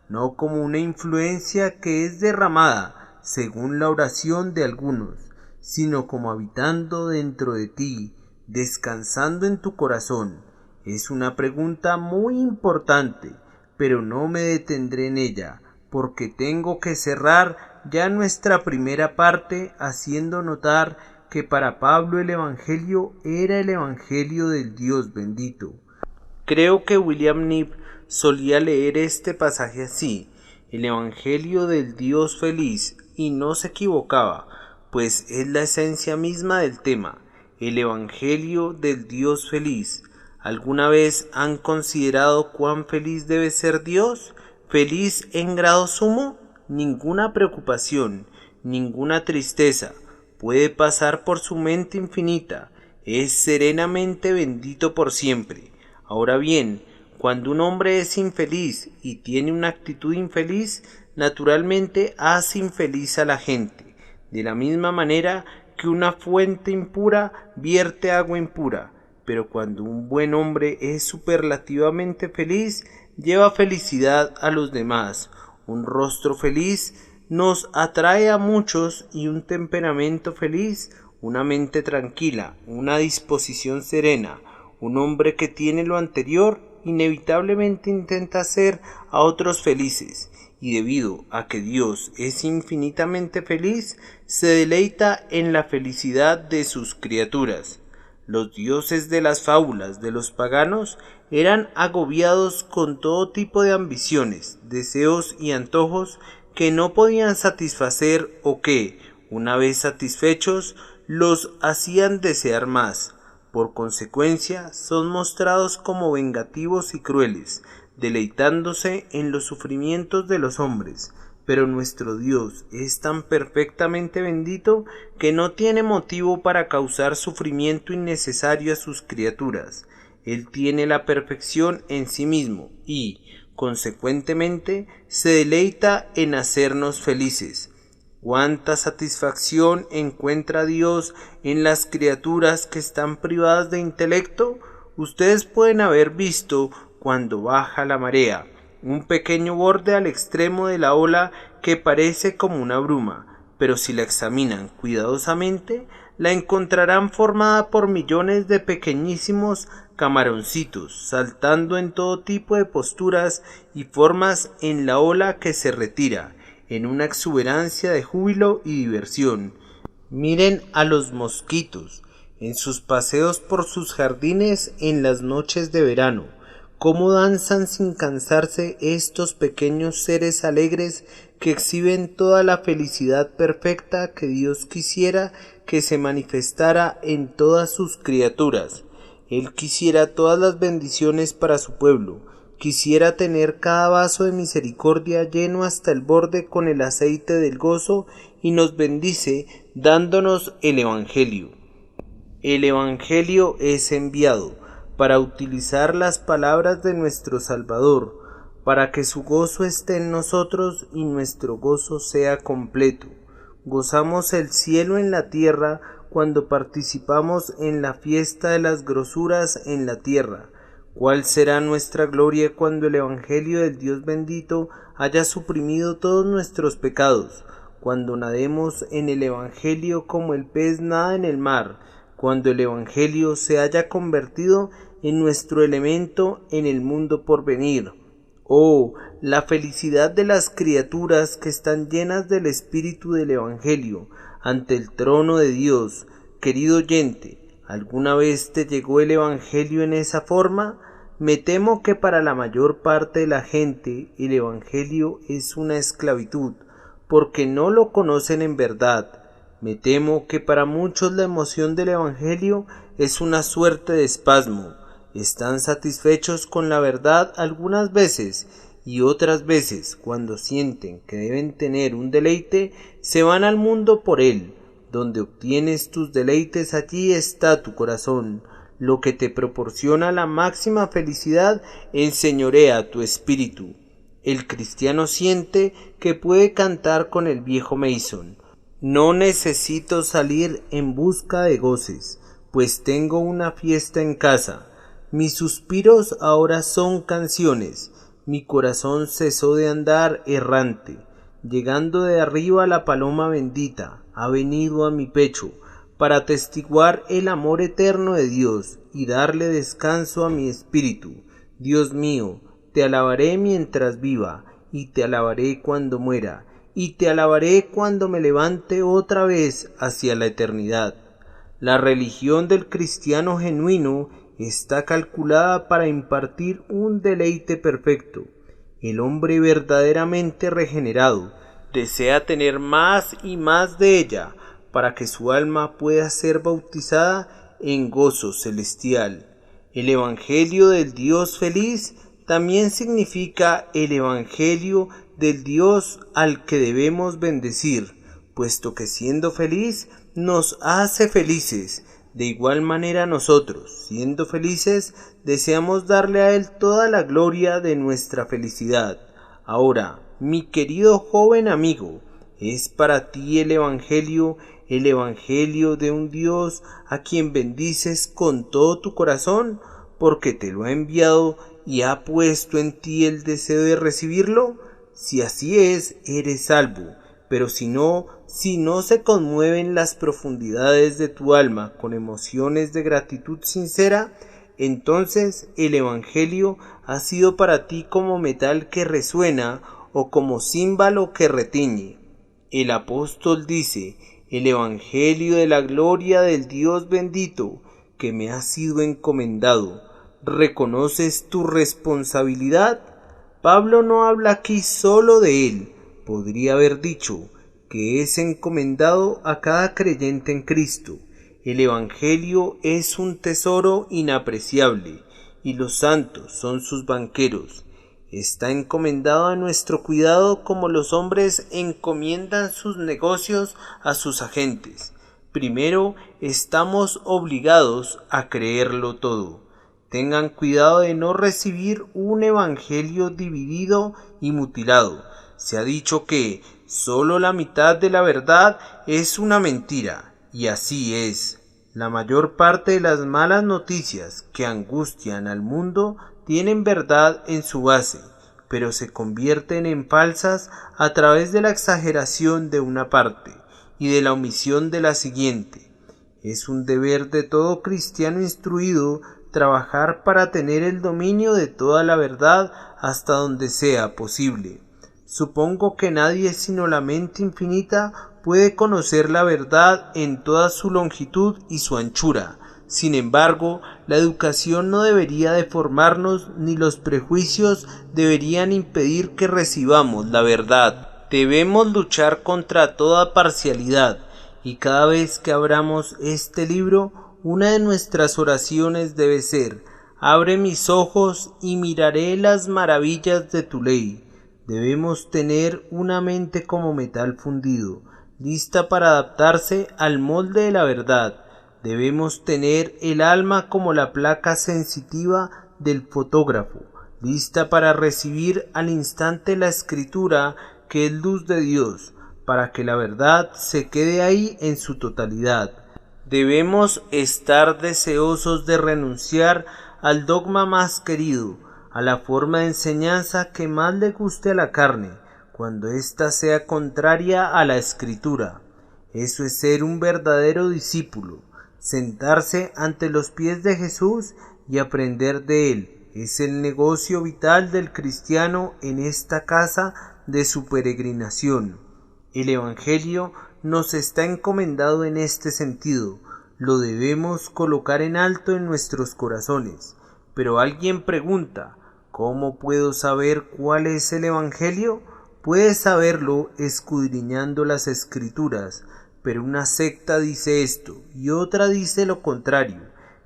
Speaker 3: no como una influencia que es derramada según la oración de algunos, sino como habitando dentro de ti, descansando en tu corazón. Es una pregunta muy importante, pero no me detendré en ella, porque tengo que cerrar ya nuestra primera parte haciendo notar que para Pablo el Evangelio era el Evangelio del Dios bendito. Creo que William Knibb solía leer este pasaje así: el Evangelio del Dios feliz, y no se equivocaba, pues es la esencia misma del tema, el Evangelio del Dios feliz. ¿Alguna vez han considerado cuán feliz debe ser Dios? ¿Feliz en grado sumo? Ninguna preocupación, ninguna tristeza puede pasar por su mente infinita. Es serenamente bendito por siempre. Ahora bien, cuando un hombre es infeliz y tiene una actitud infeliz, naturalmente hace infeliz a la gente, de la misma manera que una fuente impura vierte agua impura. Pero cuando un buen hombre es superlativamente feliz, lleva felicidad a los demás. Un rostro feliz nos atrae a muchos, y un temperamento feliz, una mente tranquila, una disposición serena. Un hombre que tiene lo anterior inevitablemente intenta hacer a otros felices, y debido a que Dios es infinitamente feliz, se deleita en la felicidad de sus criaturas. Los dioses de las fábulas de los paganos eran agobiados con todo tipo de ambiciones, deseos y antojos que no podían satisfacer o que, una vez satisfechos, los hacían desear más. Por consecuencia, son mostrados como vengativos y crueles, deleitándose en los sufrimientos de los hombres. Pero nuestro Dios es tan perfectamente bendito que no tiene motivo para causar sufrimiento innecesario a sus criaturas. Él tiene la perfección en sí mismo y, consecuentemente, se deleita en hacernos felices. ¿Cuánta satisfacción encuentra Dios en las criaturas que están privadas de intelecto? Ustedes pueden haber visto, cuando baja la marea, un pequeño borde al extremo de la ola que parece como una bruma, pero si la examinan cuidadosamente, la encontrarán formada por millones de pequeñísimos camaroncitos, saltando en todo tipo de posturas y formas en la ola que se retira, en una exuberancia de júbilo y diversión. Miren a los mosquitos, en sus paseos por sus jardines en las noches de verano. Cómo danzan sin cansarse estos pequeños seres alegres que exhiben toda la felicidad perfecta que Dios quisiera que se manifestara en todas sus criaturas. Él quisiera todas las bendiciones para su pueblo, quisiera tener cada vaso de misericordia lleno hasta el borde con el aceite del gozo, y nos bendice dándonos el Evangelio. El Evangelio es enviado para utilizar las palabras de nuestro Salvador, para que su gozo esté en nosotros y nuestro gozo sea completo. Gozamos el cielo en la tierra cuando participamos en la fiesta de las grosuras en la tierra. ¿Cuál será nuestra gloria cuando el Evangelio del Dios bendito haya suprimido todos nuestros pecados? Cuando nademos en el Evangelio como el pez nada en el mar, cuando el Evangelio se haya convertido en nuestro elemento en el mundo por venir. Oh, la felicidad de las criaturas que están llenas del espíritu del Evangelio ante el trono de Dios. Querido oyente, ¿alguna vez te llegó el Evangelio en esa forma? Me temo que para la mayor parte de la gente el Evangelio es una esclavitud, porque no lo conocen en verdad. Me temo que para muchos la emoción del Evangelio es una suerte de espasmo. Están satisfechos con la verdad algunas veces, y otras veces, cuando sienten que deben tener un deleite, se van al mundo por él. Donde obtienes tus deleites, allí está tu corazón. Lo que te proporciona la máxima felicidad enseñorea tu espíritu. El cristiano siente que puede cantar con el viejo Mason: no necesito salir en busca de goces, pues tengo una fiesta en casa. Mis suspiros ahora son canciones. Mi corazón cesó de andar errante. Llegando de arriba la paloma bendita ha venido a mi pecho para atestiguar el amor eterno de Dios y darle descanso a mi espíritu. Dios mío, te alabaré mientras viva, y te alabaré cuando muera, y te alabaré cuando me levante otra vez hacia la eternidad. La religión del cristiano genuino está calculada para impartir un deleite perfecto. El hombre verdaderamente regenerado desea tener más y más de ella, para que su alma pueda ser bautizada en gozo celestial. El Evangelio del Dios feliz también significa el Evangelio del Dios al que debemos bendecir, puesto que siendo feliz nos hace felices. De igual manera nosotros, siendo felices, deseamos darle a Él toda la gloria de nuestra felicidad. Ahora, mi querido joven amigo, ¿es para ti el Evangelio de un Dios a quien bendices con todo tu corazón, porque te lo ha enviado y ha puesto en ti el deseo de recibirlo? Si así es, eres salvo, pero si no se conmueven las profundidades de tu alma con emociones de gratitud sincera, entonces el Evangelio ha sido para ti como metal que resuena o como címbalo que retiñe. El apóstol dice: el Evangelio de la gloria del Dios bendito que me ha sido encomendado. ¿Reconoces tu responsabilidad? Pablo no habla aquí solo de él. Podría haber dicho que es encomendado a cada creyente en Cristo. El Evangelio es un tesoro inapreciable, y los santos son sus banqueros. Está encomendado a nuestro cuidado como los hombres encomiendan sus negocios a sus agentes. Primero estamos obligados a creerlo todo. Tengan cuidado de no recibir un evangelio dividido y mutilado. Se ha dicho que solo la mitad de la verdad es una mentira, y así es. La mayor parte de las malas noticias que angustian al mundo tienen verdad en su base, pero se convierten en falsas a través de la exageración de una parte y de la omisión de la siguiente. Es un deber de todo cristiano instruido trabajar para tener el dominio de toda la verdad hasta donde sea posible. Supongo que nadie sino la mente infinita puede conocer la verdad en toda su longitud y su anchura. Sin embargo, la educación no debería deformarnos, ni los prejuicios deberían impedir que recibamos la verdad. Debemos luchar contra toda parcialidad, y cada vez que abramos este libro, una de nuestras oraciones debe ser: abre mis ojos y miraré las maravillas de tu ley. Debemos tener una mente como metal fundido, lista para adaptarse al molde de la verdad. Debemos tener el alma como la placa sensitiva del fotógrafo, lista para recibir al instante la escritura que es luz de Dios, para que la verdad se quede ahí en su totalidad. Debemos estar deseosos de renunciar al dogma más querido, a la forma de enseñanza que más le guste a la carne, cuando ésta sea contraria a la Escritura. Eso es ser un verdadero discípulo, sentarse ante los pies de Jesús y aprender de él. Es el negocio vital del cristiano en esta casa de su peregrinación. El Evangelio nos está encomendado en este sentido. Lo debemos colocar en alto en nuestros corazones. Pero alguien pregunta: ¿cómo puedo saber cuál es el Evangelio? Puedes saberlo escudriñando las Escrituras, pero una secta dice esto y otra dice lo contrario.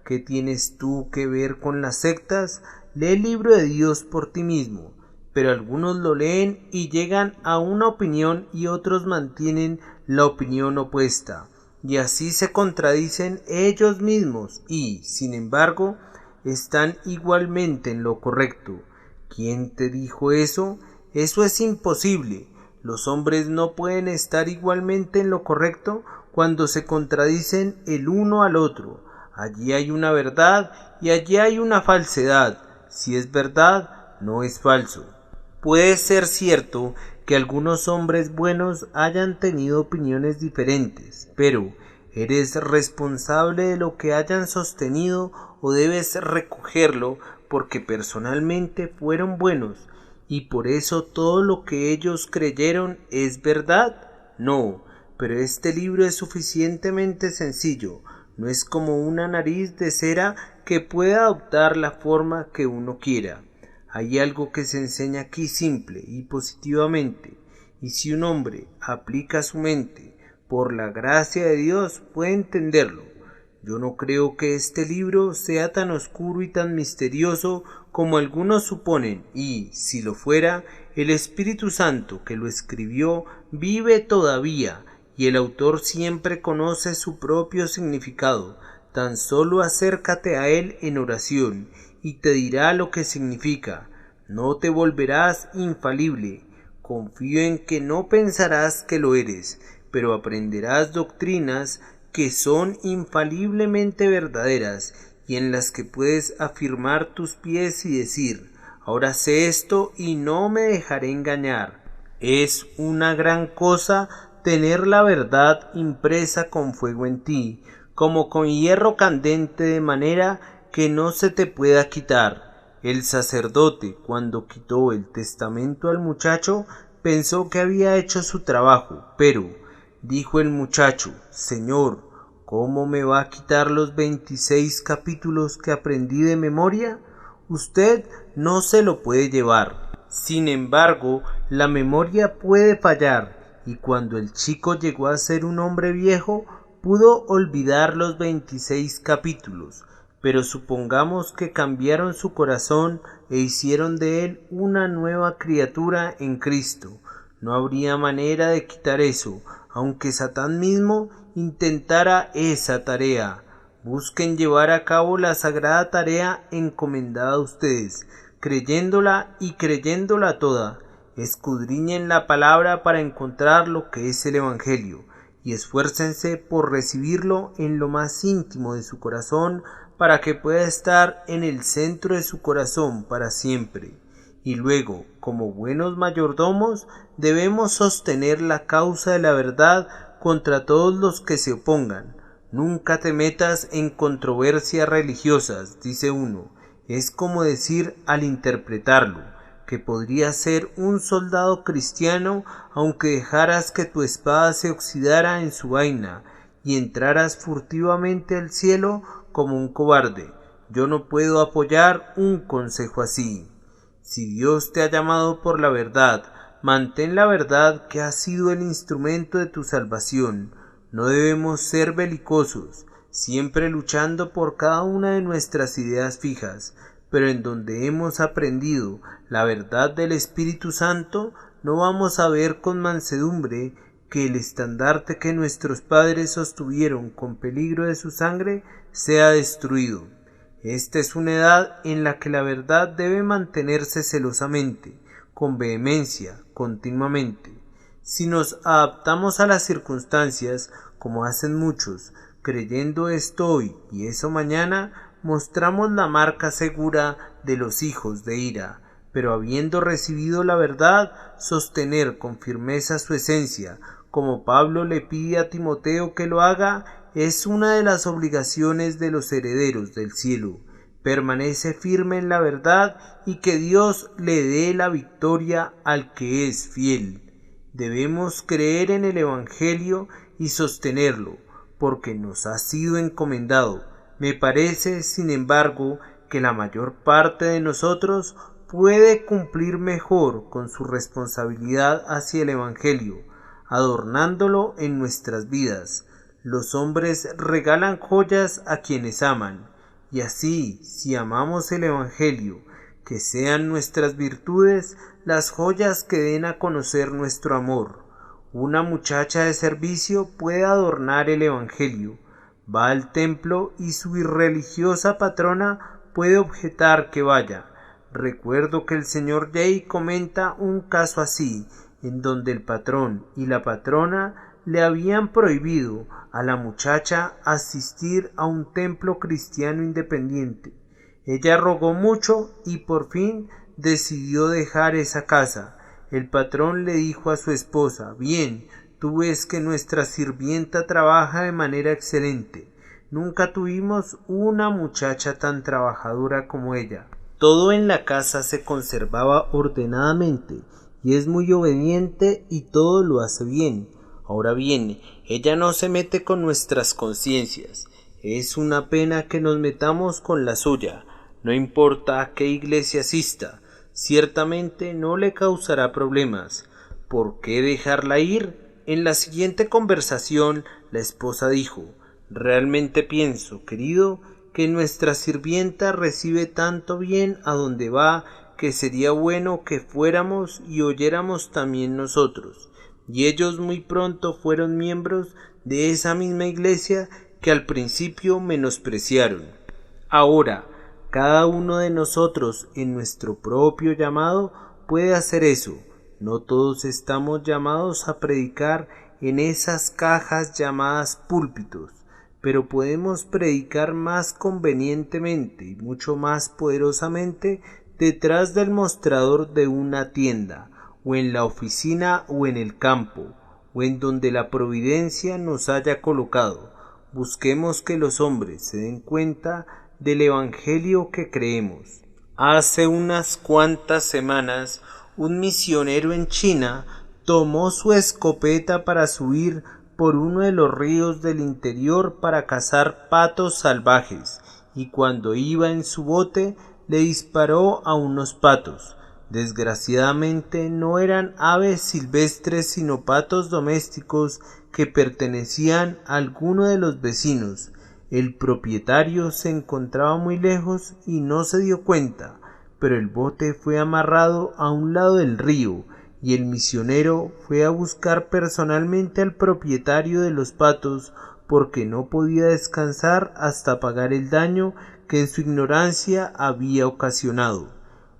Speaker 3: ¿Qué tienes tú que ver con las sectas? Lee el libro de Dios por ti mismo. Pero algunos lo leen y llegan a una opinión y otros mantienen la opinión opuesta. Y así se contradicen ellos mismos y, sin embargo, están igualmente en lo correcto. ¿Quién te dijo eso? Eso es imposible. Los hombres no pueden estar igualmente en lo correcto cuando se contradicen el uno al otro. Allí hay una verdad y allí hay una falsedad. Si es verdad, no es falso. Puede ser cierto que algunos hombres buenos hayan tenido opiniones diferentes, pero ¿eres responsable de lo que hayan sostenido o debes recogerlo porque personalmente fueron buenos y por eso todo lo que ellos creyeron es verdad? No, pero este libro es suficientemente sencillo, no es como una nariz de cera que pueda adoptar la forma que uno quiera. Hay algo que se enseña aquí simple y positivamente, y si un hombre aplica su mente por la gracia de Dios puede entenderlo. Yo no creo que este libro sea tan oscuro y tan misterioso como algunos suponen, y, si lo fuera, el Espíritu Santo que lo escribió vive todavía, y el autor siempre conoce su propio significado. Tan solo acércate a él en oración, y te dirá lo que significa. No te volverás infalible. Confío en que no pensarás que lo eres, pero aprenderás doctrinas que son infaliblemente verdaderas y en las que puedes afirmar tus pies y decir, ahora sé esto y no me dejaré engañar. Es una gran cosa tener la verdad impresa con fuego en ti, como con hierro candente, de manera que no se te pueda quitar. El sacerdote, cuando quitó el testamento al muchacho, pensó que había hecho su trabajo, pero, dijo el muchacho, Señor, ¿cómo me va a quitar los 26 capítulos que aprendí de memoria? Usted no se lo puede llevar. Sin embargo, la memoria puede fallar, y cuando el chico llegó a ser un hombre viejo, pudo olvidar los 26 capítulos, pero supongamos que cambiaron su corazón e hicieron de él una nueva criatura en Cristo. No habría manera de quitar eso, aunque Satán mismo intentara esa tarea. Busquen llevar a cabo la sagrada tarea encomendada a ustedes, creyéndola y creyéndola toda. Escudriñen la palabra para encontrar lo que es el Evangelio, y esfuércense por recibirlo en lo más íntimo de su corazón, para que pueda estar en el centro de su corazón para siempre. Y luego, como buenos mayordomos, debemos sostener la causa de la verdad contra todos los que se opongan. Nunca te metas en controversias religiosas, dice uno. Es como decir al interpretarlo, que podrías ser un soldado cristiano aunque dejaras que tu espada se oxidara en su vaina y entraras furtivamente al cielo como un cobarde. Yo no puedo apoyar un consejo así. Si Dios te ha llamado por la verdad, mantén la verdad que ha sido el instrumento de tu salvación. No debemos ser belicosos, siempre luchando por cada una de nuestras ideas fijas, pero en donde hemos aprendido la verdad del Espíritu Santo, no vamos a ver con mansedumbre que el estandarte que nuestros padres sostuvieron con peligro de su sangre sea destruido. Esta es una edad en la que la verdad debe mantenerse celosamente, con vehemencia, continuamente. Si nos adaptamos a las circunstancias, como hacen muchos, creyendo esto hoy y eso mañana, mostramos la marca segura de los hijos de ira, pero habiendo recibido la verdad, sostener con firmeza su esencia, como Pablo le pide a Timoteo que lo haga, es una de las obligaciones de los herederos del cielo. Permanece firme en la verdad y que Dios le dé la victoria al que es fiel. Debemos creer en el Evangelio y sostenerlo, porque nos ha sido encomendado. Me parece, sin embargo, que la mayor parte de nosotros puede cumplir mejor con su responsabilidad hacia el Evangelio, adornándolo en nuestras vidas. Los hombres regalan joyas a quienes aman, y así, si amamos el Evangelio, que sean nuestras virtudes las joyas que den a conocer nuestro amor. Una muchacha de servicio puede adornar el Evangelio, va al templo y su irreligiosa patrona puede objetar que vaya. Recuerdo que el señor Jay comenta un caso así, en donde el patrón y la patrona le habían prohibido a la muchacha asistir a un templo cristiano independiente. Ella rogó mucho y por fin decidió dejar esa casa. El patrón le dijo a su esposa: «Bien, tú ves que nuestra sirvienta trabaja de manera excelente. Nunca tuvimos una muchacha tan trabajadora como ella. Todo en la casa se conservaba ordenadamente y es muy obediente y todo lo hace bien. Ahora bien, ella no se mete con nuestras conciencias. Es una pena que nos metamos con la suya. No importa a qué iglesia asista, ciertamente no le causará problemas. ¿Por qué dejarla ir?». En la siguiente conversación, la esposa dijo: «Realmente pienso, querido, que nuestra sirvienta recibe tanto bien a donde va que sería bueno que fuéramos y oyéramos también nosotros». Y ellos muy pronto fueron miembros de esa misma iglesia que al principio menospreciaron. Ahora, cada uno de nosotros en nuestro propio llamado puede hacer eso. No todos estamos llamados a predicar en esas cajas llamadas púlpitos, pero podemos predicar más convenientemente y mucho más poderosamente detrás del mostrador de una tienda, o en la oficina o en el campo, o en donde la providencia nos haya colocado. Busquemos que los hombres se den cuenta del Evangelio que creemos. Hace unas cuantas semanas, un misionero en China tomó su escopeta para subir por uno de los ríos del interior para cazar patos salvajes, y cuando iba en su bote le disparó a unos patos. Desgraciadamente no eran aves silvestres sino patos domésticos que pertenecían a alguno de los vecinos. El propietario se encontraba muy lejos y no se dio cuenta, pero el bote fue amarrado a un lado del río y el misionero fue a buscar personalmente al propietario de los patos porque no podía descansar hasta pagar el daño que en su ignorancia había ocasionado.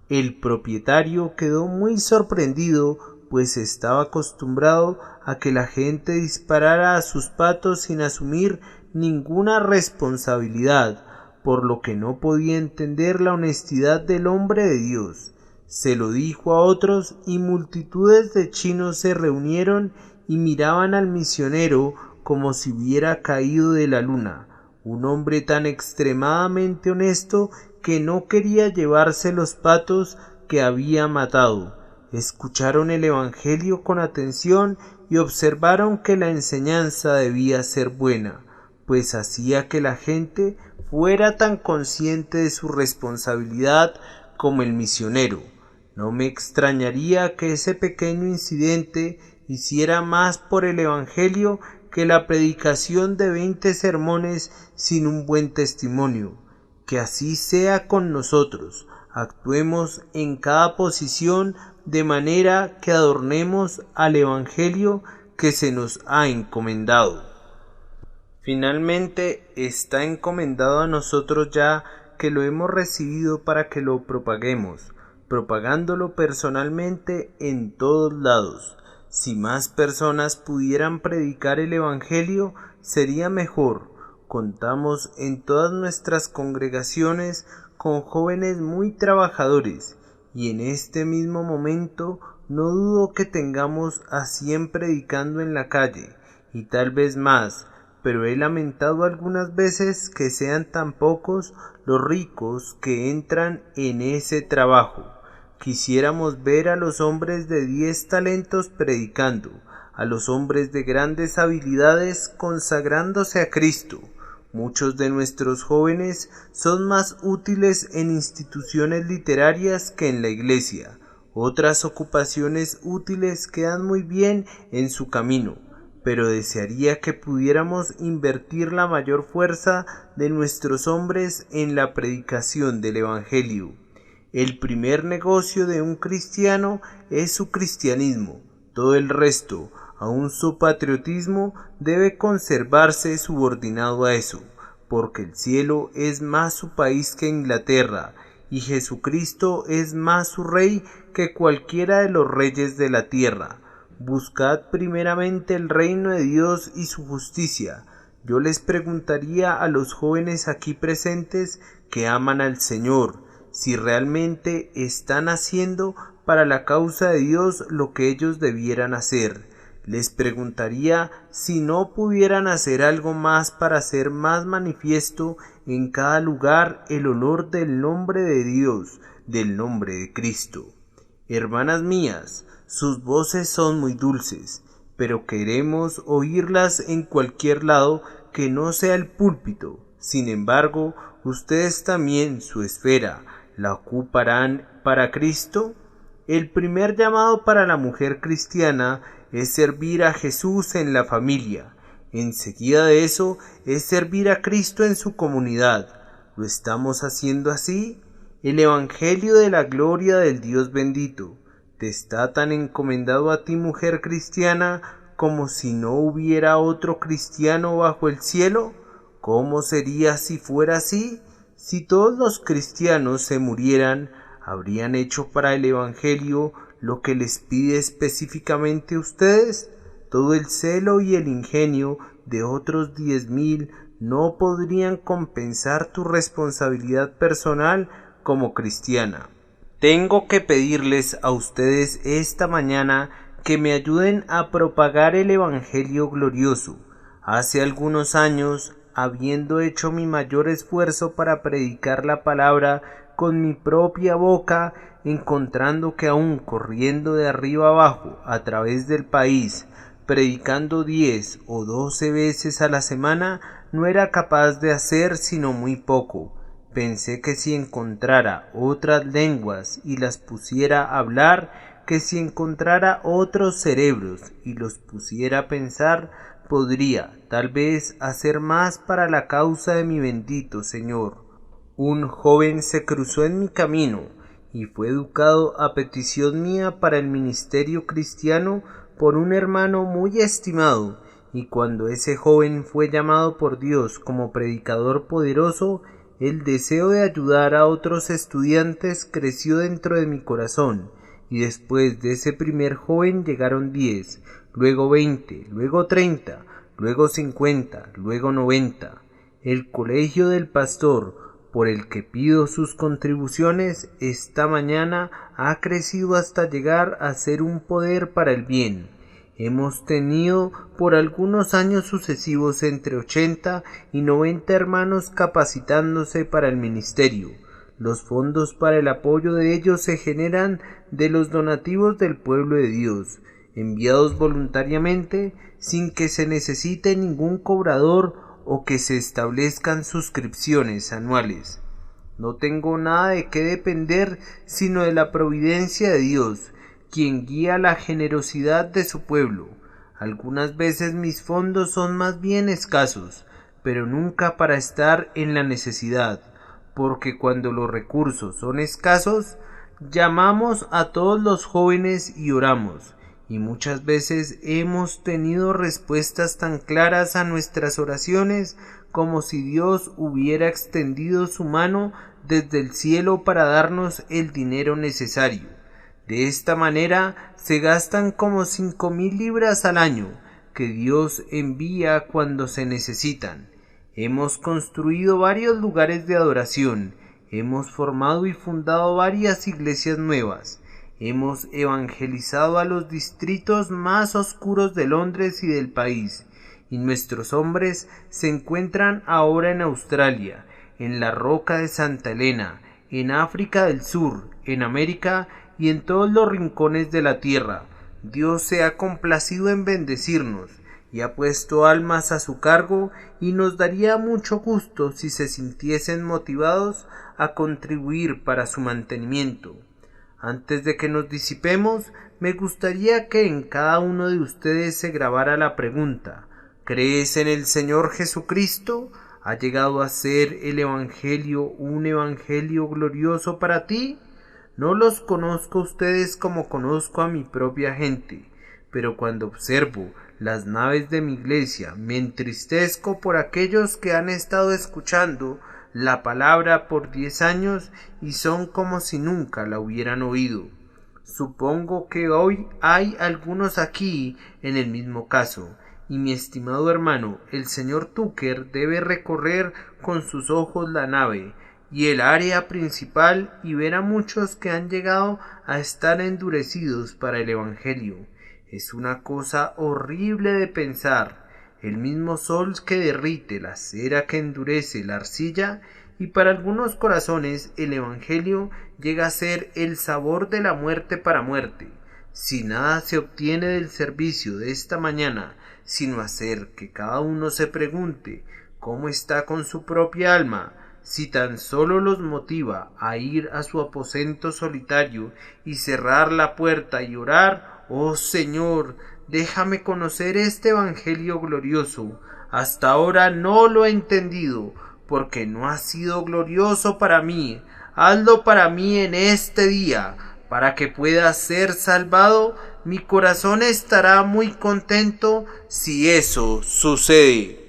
Speaker 3: El propietario quedó muy sorprendido, pues estaba acostumbrado a que la gente disparara a sus patos sin asumir ninguna responsabilidad, por lo que no podía entender la honestidad del hombre de Dios. Se lo dijo a otros y multitudes de chinos se reunieron y miraban al misionero como si hubiera caído de la luna, un hombre tan extremadamente honesto que no quería llevarse los patos que había matado. Escucharon el Evangelio con atención y observaron que la enseñanza debía ser buena, pues hacía que la gente fuera tan consciente de su responsabilidad como el misionero. No me extrañaría que ese pequeño incidente hiciera más por el Evangelio que la predicación de 20 sermones sin un buen testimonio. Que así sea con nosotros. Actuemos en cada posición de manera que adornemos al Evangelio que se nos ha encomendado. Finalmente está encomendado a nosotros ya que lo hemos recibido para que lo propaguemos, propagándolo personalmente en todos lados. Si más personas pudieran predicar el Evangelio, sería mejor. Contamos en todas nuestras congregaciones con jóvenes muy trabajadores, y en este mismo momento no dudo que tengamos a 100 predicando en la calle, y tal vez más, pero he lamentado algunas veces que sean tan pocos los ricos que entran en ese trabajo. Quisiéramos ver a los hombres de 10 talentos predicando, a los hombres de grandes habilidades consagrándose a Cristo. Muchos de nuestros jóvenes son más útiles en instituciones literarias que en la iglesia. Otras ocupaciones útiles quedan muy bien en su camino, pero desearía que pudiéramos invertir la mayor fuerza de nuestros hombres en la predicación del Evangelio. El primer negocio de un cristiano es su cristianismo. Todo el resto, aun su patriotismo, debe conservarse subordinado a eso, porque el cielo es más su país que Inglaterra, y Jesucristo es más su rey que cualquiera de los reyes de la tierra. Buscad primeramente el reino de Dios y su justicia. Yo les preguntaría a los jóvenes aquí presentes que aman al Señor, si realmente están haciendo para la causa de Dios lo que ellos debieran hacer. Les preguntaría si no pudieran hacer algo más para hacer más manifiesto en cada lugar el olor del nombre de Dios, del nombre de Cristo. Hermanas mías, sus voces son muy dulces, pero queremos oírlas en cualquier lado que no sea el púlpito. Sin embargo, ustedes también su esfera, ¿la ocuparán para Cristo? El primer llamado para la mujer cristiana es servir a Jesús en la familia. Enseguida de eso es servir a Cristo en su comunidad. ¿Lo estamos haciendo así? El Evangelio de la gloria del Dios bendito te está tan encomendado a ti, mujer cristiana, como si no hubiera otro cristiano bajo el cielo. ¿Cómo sería si fuera así? Si todos los cristianos se murieran, ¿habrían hecho para el Evangelio lo que les pide específicamente a ustedes? Todo el celo y el ingenio de otros 10,000 no podrían compensar tu responsabilidad personal como cristiana. Tengo que pedirles a ustedes esta mañana que me ayuden a propagar el Evangelio glorioso. Hace algunos años, habiendo hecho mi mayor esfuerzo para predicar la palabra con mi propia boca, encontrando que aún corriendo de arriba abajo a través del país, predicando 10 o 12 veces a la semana, no era capaz de hacer sino muy poco. Pensé que si encontrara otras lenguas y las pusiera a hablar, que si encontrara otros cerebros y los pusiera a pensar, podría, tal vez, hacer más para la causa de mi bendito Señor. Un joven se cruzó en mi camino y fue educado a petición mía para el ministerio cristiano por un hermano muy estimado, y cuando ese joven fue llamado por Dios como predicador poderoso, el deseo de ayudar a otros estudiantes creció dentro de mi corazón, y después de ese primer joven llegaron 10, luego 20, luego 30, luego 50, luego 90. El colegio del pastor, por el que pido sus contribuciones, esta mañana ha crecido hasta llegar a ser un poder para el bien. Hemos tenido por algunos años sucesivos entre 80 y 90 hermanos capacitándose para el ministerio. Los fondos para el apoyo de ellos se generan de los donativos del pueblo de Dios, enviados voluntariamente sin que se necesite ningún cobrador o que se establezcan suscripciones anuales. No tengo nada de qué depender sino de la providencia de Dios, quien guía la generosidad de su pueblo. Algunas veces mis fondos son más bien escasos, pero nunca para estar en la necesidad, porque cuando los recursos son escasos, llamamos a todos los jóvenes y oramos, y muchas veces hemos tenido respuestas tan claras a nuestras oraciones como si Dios hubiera extendido su mano desde el cielo para darnos el dinero necesario. De esta manera se gastan como 5,000 libras al año que Dios envía cuando se necesitan. Hemos construido varios lugares de adoración, hemos formado y fundado varias iglesias nuevas, hemos evangelizado a los distritos más oscuros de Londres y del país, y nuestros hombres se encuentran ahora en Australia, en la Roca de Santa Elena, en África del Sur, en América y en todos los rincones de la tierra. Dios se ha complacido en bendecirnos y ha puesto almas a su cargo, y nos daría mucho gusto si se sintiesen motivados a contribuir para su mantenimiento. Antes de que nos disipemos, me gustaría que en cada uno de ustedes se grabara la pregunta: ¿crees en el Señor Jesucristo? ¿Ha llegado a ser el Evangelio un Evangelio glorioso para ti? No los conozco a ustedes como conozco a mi propia gente, pero cuando observo las naves de mi iglesia me entristezco por aquellos que han estado escuchando la palabra por 10 años y son como si nunca la hubieran oído. Supongo que hoy hay algunos aquí en el mismo caso, y mi estimado hermano, el señor Tucker debe recorrer con sus ojos la nave y el área principal y ver a muchos que han llegado a estar endurecidos para el Evangelio. Es una cosa horrible de pensar, el mismo sol que derrite la cera que endurece la arcilla, y para algunos corazones el Evangelio llega a ser el sabor de la muerte para muerte. Si nada se obtiene del servicio de esta mañana, sino hacer que cada uno se pregunte cómo está con su propia alma, si tan solo los motiva a ir a su aposento solitario y cerrar la puerta y orar: «Oh Señor, déjame conocer este Evangelio glorioso. Hasta ahora no lo he entendido, porque no ha sido glorioso para mí. Hazlo para mí en este día, para que pueda ser salvado». Mi corazón estará muy contento si eso sucede.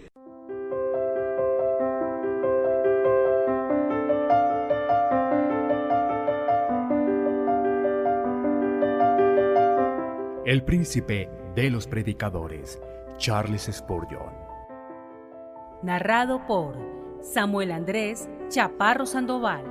Speaker 1: El príncipe de los predicadores, Charles Spurgeon.
Speaker 2: Narrado por Samuel Andrés Chaparro Sandoval.